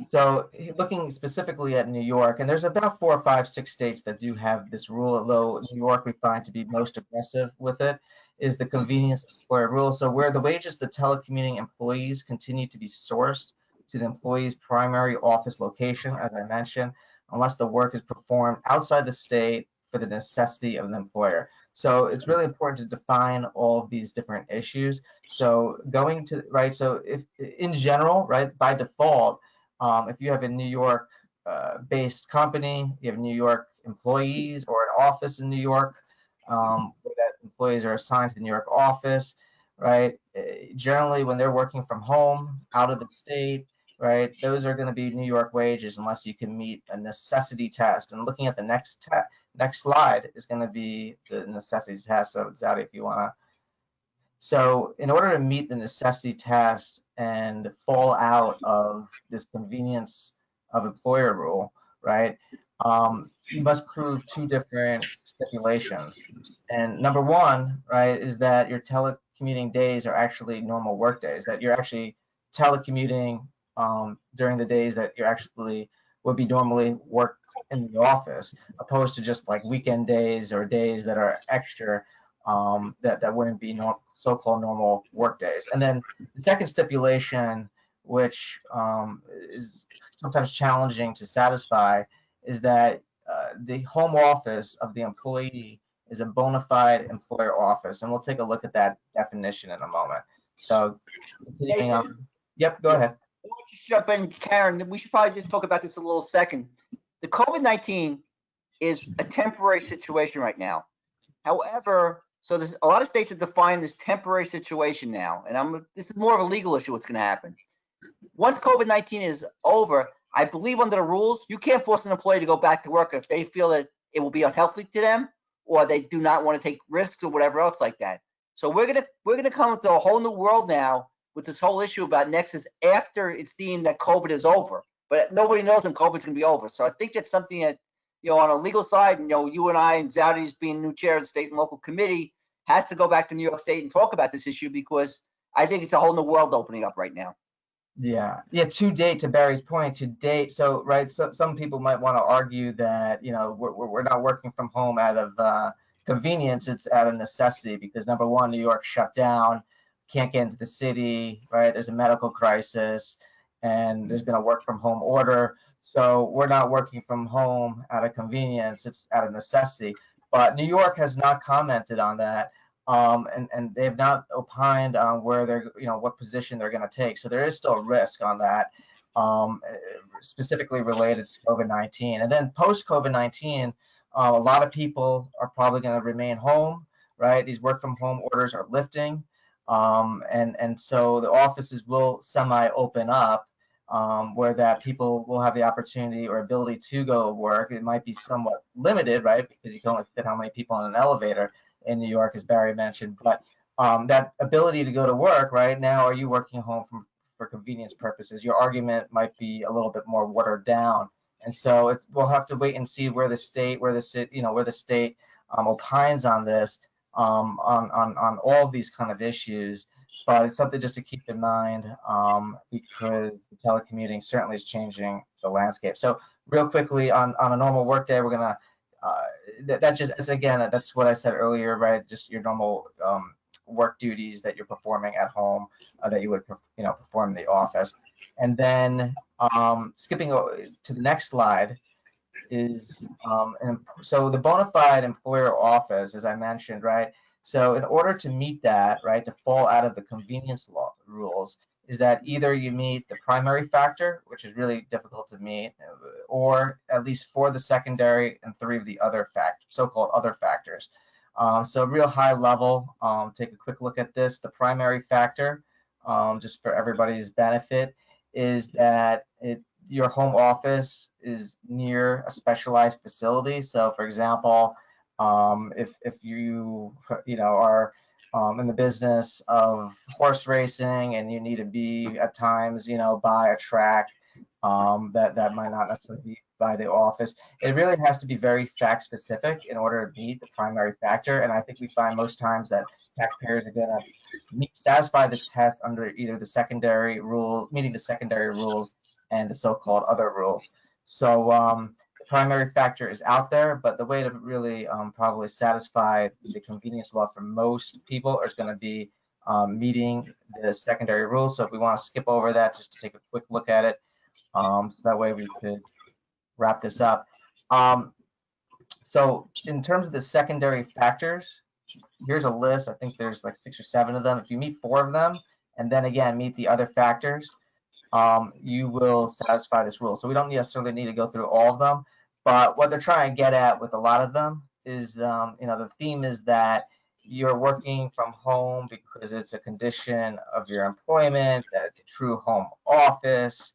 So looking specifically at New York, and there's about 4 or 5, 6 states that do have this rule, although New York we find to be most aggressive with it, is the convenience employer rule. So where the wages of the telecommuting employees continue to be sourced to the employee's primary office location, as I mentioned, unless the work is performed outside the state for the necessity of the employer. So it's really important to define all of these different issues. So going to, right, so if in general, right, by default, if you have a New York based company, you have New York employees or an office in New York, where that employees are assigned to the New York office, right? Generally, when they're working from home, out of the state, right, those are going to be New York wages unless you can meet a necessity test. And looking at the next slide is going to be the necessity test. So, Zadi, if you want to. So in order to meet the necessity test and fall out of this convenience of employer rule, right, you must prove 2 different stipulations. And number 1, right, is that your telecommuting days are actually normal work days, that you're actually telecommuting during the days that you actually would be normally work in the office, opposed to just like weekend days or days that are extra that wouldn't be so-called normal work days. And then the second stipulation, which is sometimes challenging to satisfy, is that the home office of the employee is a bona fide employer office. And we'll take a look at that definition in a moment. So continuing on. Yep, go ahead. I want you to jump in, Karen. We should probably just talk about this a little second. The COVID-19 is a temporary situation right now. However, so there's a lot of states have defined this temporary situation now, and this is more of a legal issue. What's going to happen once COVID-19 is over? I believe under the rules, you can't force an employee to go back to work if they feel that it will be unhealthy to them, or they do not want to take risks or whatever else like that. So we're gonna come into a whole new world now with this whole issue about Nexus after it's deemed that COVID is over. But nobody knows when COVID's going to be over. So I think that's something that, on a legal side, you and I and Zowdy's being new chair of the state and local committee has to go back to New York State and talk about this issue, because I think it's a whole new world opening up right now. Yeah. To date, to Barry's point, to date, so right, so some people might want to argue that we're not working from home out of convenience; it's out of necessity, because number one, New York shut down, can't get into the city, right? There's a medical crisis, and there's been a work from home order. So we're not working from home out of convenience; it's out of necessity. But New York has not commented on that. and they have not opined on where they're, what position they're going to take. So there is still a risk on that, specifically related to COVID-19. And then post COVID-19, a lot of people are probably going to remain home, right? These work from home orders are lifting. And so the offices will semi-open up, where that people will have the opportunity or ability to go work. It might be somewhat limited, right? Because you can only fit how many people in an elevator in New York, as Barry mentioned. But that ability to go to work, right? Now, are you working home for convenience purposes? Your argument might be a little bit more watered down. And so we'll have to wait and see where the state opines on this, on all of these kind of issues. But it's something just to keep in mind, because the telecommuting certainly is changing the landscape. So real quickly, on a normal workday, we're gonna that's what I said earlier, right? Just your normal work duties that you're performing at home, that you would perform in the office. And then skipping to the next slide is so the bona fide employer office, as I mentioned, right? So in order to meet that, right, to fall out of the convenience law rules, is that either you meet the primary factor, which is really difficult to meet, or at least 4 of the secondary and 3 of the other so-called other factors. So real high level, take a quick look at this. The primary factor, just for everybody's benefit, is that your home office is near a specialized facility. So for example, if you are in the business of horse racing and you need to be at times by a track that might not necessarily be by the office, it really has to be very fact specific in order to meet the primary factor. And I think we find most times that taxpayers are going to satisfy this test under either the secondary rule, meeting the secondary rules, and the so-called other rules. So the primary factor is out there, but the way to really probably satisfy the convenience law for most people is going to be meeting the secondary rules. So if we want to skip over that, just to take a quick look at it, so that way we could wrap this up. So in terms of the secondary factors, here's a list. I think there's like 6 or 7 of them. If you meet 4 of them, and then again meet the other factors, you will satisfy this rule. So we don't necessarily need to go through all of them, but what they're trying to get at with a lot of them is, the theme is that you're working from home because it's a condition of your employment, that it's a true home office,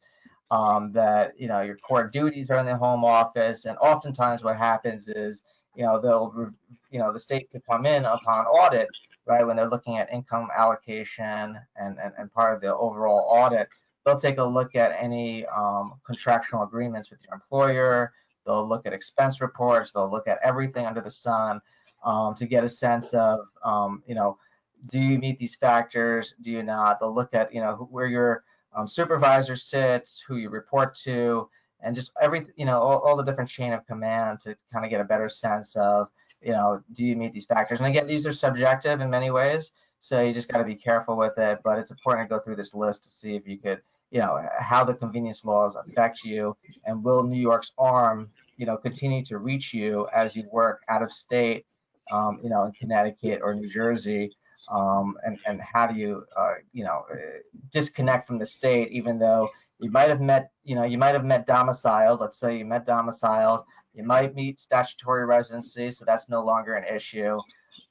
that your core duties are in the home office. And oftentimes what happens is the state could come in upon audit, right, when they're looking at income allocation and part of the overall audit. They'll take a look at any contractual agreements with your employer. They'll look at expense reports. They'll look at everything under the sun to get a sense of do you meet these factors? Do you not? They'll look at where your supervisor sits, who you report to, and just everything, all the different chain of command to kind of get a better sense of, do you meet these factors? And again, these are subjective in many ways, so you just got to be careful with it. But it's important to go through this list to see if you could, how the convenience laws affect you, and will New York's arm, continue to reach you as you work out of state, in Connecticut or New Jersey. And how do you, disconnect from the state, even though you might have met domiciled. Let's say you met domiciled, you might meet statutory residency, so that's no longer an issue.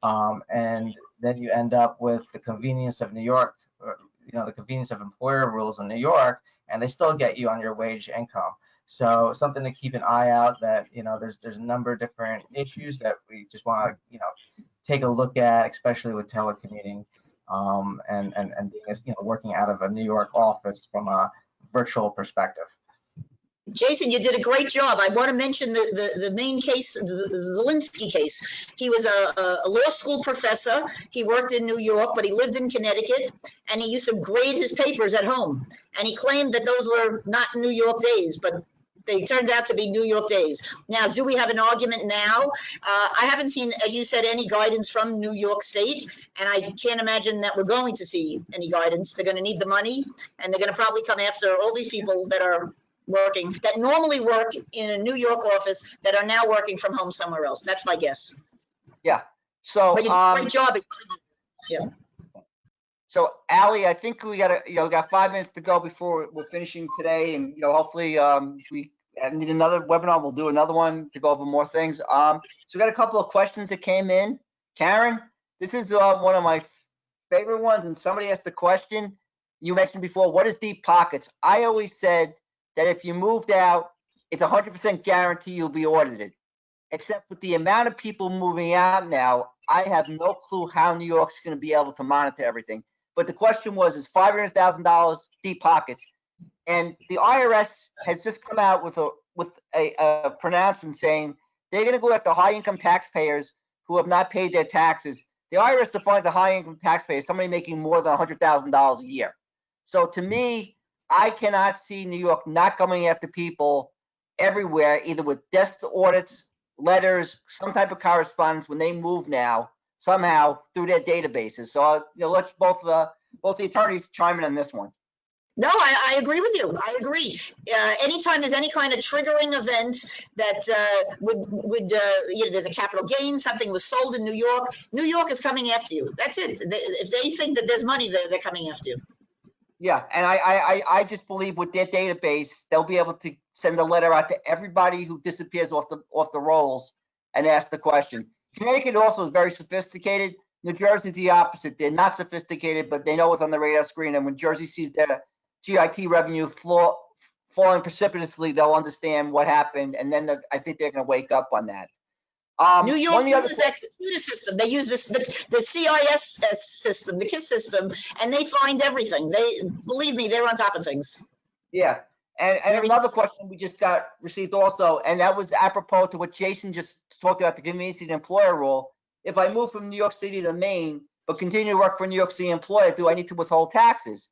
And then you end up with the convenience of New York, the convenience of employer rules in New York, and they still get you on your wage income. So something to keep an eye out, that there's a number of different issues that we just want to take a look at, especially with telecommuting, and being, working out of a New York office from a virtual perspective. Jason, you did a great job. I want to mention the main case, the Zelinsky case. He was a law school professor. He worked in New York, but he lived in Connecticut, and he used to grade his papers at home. And he claimed that those were not New York days, but they turned out to be New York days. Now, do we have an argument now? I haven't seen, as you said, any guidance from New York State, and I can't imagine that we're going to see any guidance. They're going to need the money, and they're going to probably come after all these people that are working, that normally work in a New York office, that are now working from home somewhere else. That's my guess. Yeah. So, But you did a great job. so Ally, I think we got 5 minutes to go before we're finishing today, and hopefully we need another webinar. We'll do another one to go over more things. So we got a couple of questions that came in. Karen, this is one of my favorite ones, and somebody asked the question you mentioned before. What is deep pockets? I always said that if you moved out, it's 100% guarantee you'll be audited. Except with the amount of people moving out now, I have no clue how New York's going to be able to monitor everything. But the question was, is $500,000 deep pockets? And the IRS has just come out with a pronouncement saying they're going to go after high-income taxpayers who have not paid their taxes. The IRS defines a high-income taxpayer as somebody making more than $100,000 a year. So to me, I cannot see New York not coming after people everywhere, either with desk audits, letters, some type of correspondence when they move now somehow through their databases. So let's both the attorneys chime in on this one. No, I agree with you. I agree. Anytime there's any kind of triggering event that would there's a capital gain, something was sold in New York is coming after you. That's it. If they think that there's money there, they're coming after you. Yeah, and I just believe with their database, they'll be able to send a letter out to everybody who disappears off the rolls and ask the question. Connecticut also is very sophisticated. New Jersey's the opposite. They're not sophisticated, but they know what's on the radar screen. And when Jersey sees their GIT revenue falling precipitously, they'll understand what happened, and then I think they're going to wake up on that. New York uses that computer system. They use the CIS system, the KISS system, and they find everything. Believe me, they're on top of things. Yeah, and another question we just received also, and that was apropos to what Jason just talked about, the convenience of the employer rule. If I move from New York City to Maine, but continue to work for a New York City employer, do I need to withhold taxes?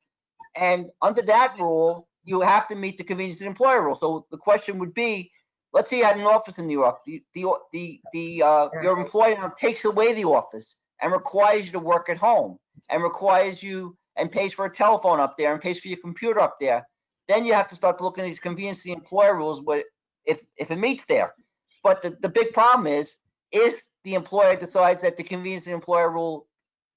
And under that rule, you have to meet the convenience of the employer rule. So the question would be, let's say you had an office in New York. Your employer now takes away the office and requires you to work at home, and requires you and pays for a telephone up there and pays for your computer up there. Then you have to start looking at these convenience of the employer rules, if it meets there. But the big problem is, if the employer decides that the convenience of the employer rule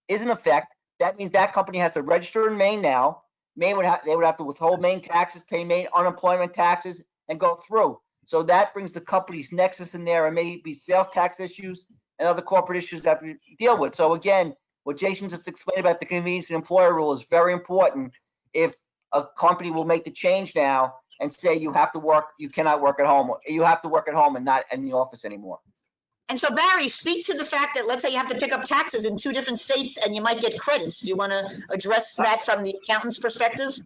is in effect, that means that company has to register in Maine now. They would have to withhold Maine taxes, pay Maine unemployment taxes, and go through. So that brings the company's nexus in there, and maybe sales tax issues and other corporate issues that we deal with. So again, what Jason just explained about the convenience of the employer rule is very important. If a company will make the change now and say you cannot work at home, you have to work at home and not in the office anymore. And so Barry, speak to the fact that, let's say you have to pick up taxes in 2 different states and you might get credits. Do you want to address that from the accountant's perspective?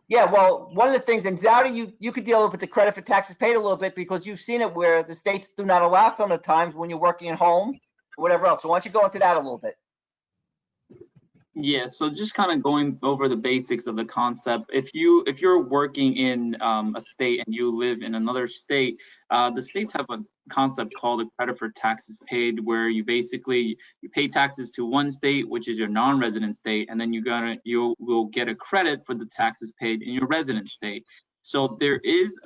Yeah, well, one of the things, and Zowdy, you could deal with the credit for taxes paid a little bit, because you've seen it where the states do not allow some of the times when you're working at home or whatever else. So why don't you go into that a little bit? Yeah, so just kind of going over the basics of the concept. If you're working in a state and you live in another state, the states have a concept called a credit for taxes paid, where you pay taxes to one state, which is your non-resident state, and then you will get a credit for the taxes paid in your resident state. So there is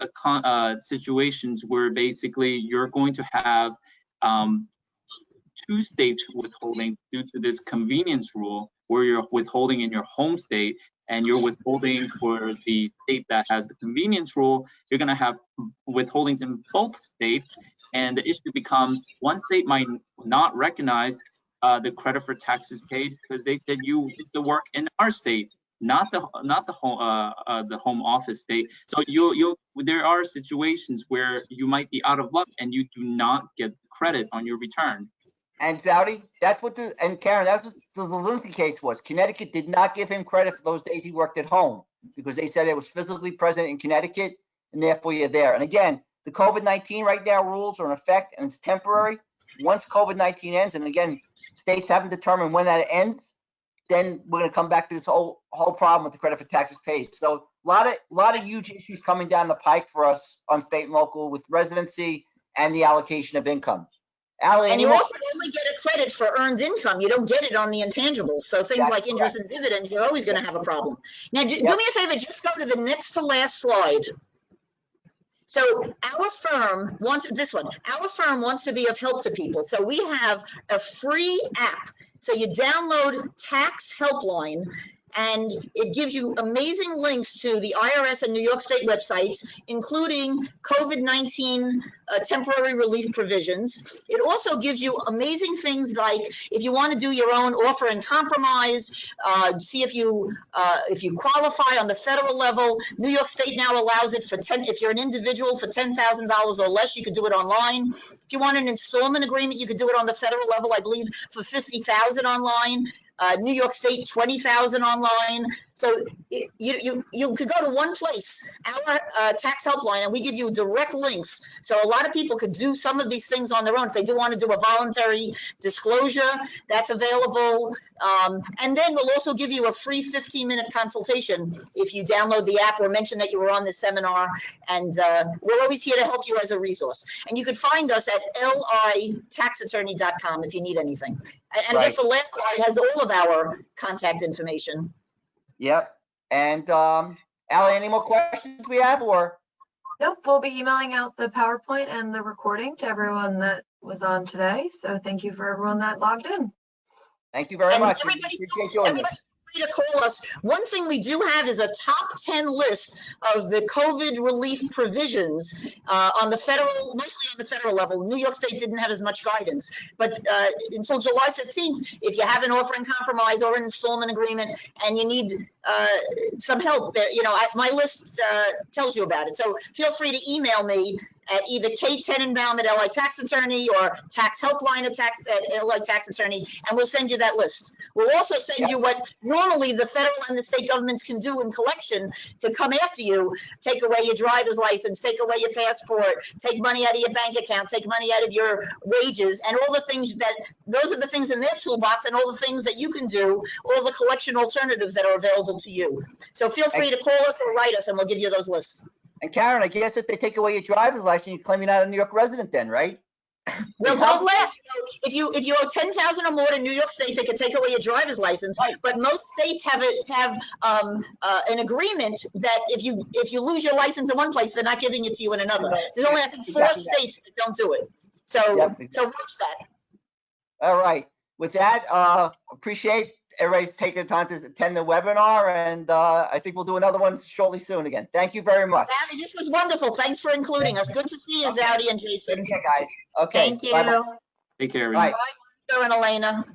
situations where basically you're going to have 2 states withholding due to this convenience rule, where you're withholding in your home state and you're withholding for the state that has the convenience rule. You're going to have withholdings in both states, and the issue becomes one state might not recognize the credit for taxes paid because they said you did the work in our state, not the home office state. So there are situations where you might be out of luck and you do not get credit on your return. And Zowdy, and Karen, that's what the Residency case was. Connecticut did not give him credit for those days he worked at home because they said it was physically present in Connecticut, and therefore you're there. And again, the COVID-19 right now rules are in effect, and it's temporary. Once COVID-19 ends, and again, states haven't determined when that ends, then we're going to come back to this whole problem with the credit for taxes paid. So a lot of huge issues coming down the pike for us on state and local with residency and the allocation of income. Allie, and you also only get a credit for earned income. You don't get it on the intangibles. So things like interest and dividends, you're always going to have a problem. Now, do me a favor, just go to the next to last slide. So our firm wants Our firm wants to be of help to people. So we have a free app. So you download Tax Helpline, and it gives you amazing links to the IRS and New York State websites, including COVID-19 temporary relief provisions. It also gives you amazing things like if you want to do your own offer and compromise, see if you qualify on the federal level. New York State now allows it for if you're an individual for $10,000 or less, you could do it online. If you want an installment agreement, you could do it on the federal level, I believe, for $50,000 online. New York State, 20,000 online. So you could go to one place, our Tax Helpline, and we give you direct links. So a lot of people could do some of these things on their own. If they do want to do a voluntary disclosure, that's available. And then we'll also give you a free 15-minute consultation if you download the app or mention that you were on this seminar. And we're always here to help you as a resource. And you can find us at litaxattorney.com if you need anything. And I guess the last slide has all of our contact information. Yep. And Allie, any more questions we have, or? Nope, we'll be emailing out the PowerPoint and the recording to everyone that was on today. So thank you for everyone that logged in. Thank you very much. We Everybody, appreciate doing this. To call us. One thing we do have is a top 10 list of the COVID relief provisions on the federal, mostly on the federal level. New York State didn't have as much guidance, but until July 15th, if you have an offer and compromise or an installment agreement and you need some help there, my list tells you about it. So feel free to email me at either Kate Tenenbaum at LI Tax Attorney or Tax Helpline at LI Tax Attorney, and we'll send you that list. We'll also send you what normally the federal and the state governments can do in collection to come after you, take away your driver's license, take away your passport, take money out of your bank account, take money out of your wages, and all the things those are the things in their toolbox and all the things that you can do, all the collection alternatives that are available to you. So feel free to call us or write us and we'll give you those lists. And Karen, I guess if they take away your driver's license, you claim you're not a New York resident then, right? Well, don't laugh. If you owe 10,000 or more to New York State, they can take away your driver's license. Right. But most states have an agreement that if you lose your license in one place, they're not giving it to you in another. There's only I think 4 states that don't do it. So so watch that. All right. With that, appreciate everybody's taking the time to attend the webinar, and I think we'll do another one shortly soon again. Thank you very much. Zowdy, this was wonderful. Thanks for including us. Good to see you, Zowdy and Jason. Okay, guys. Okay. Thank you. Bye-bye. Take care, everyone. Bye. Bye, Sir and Elena.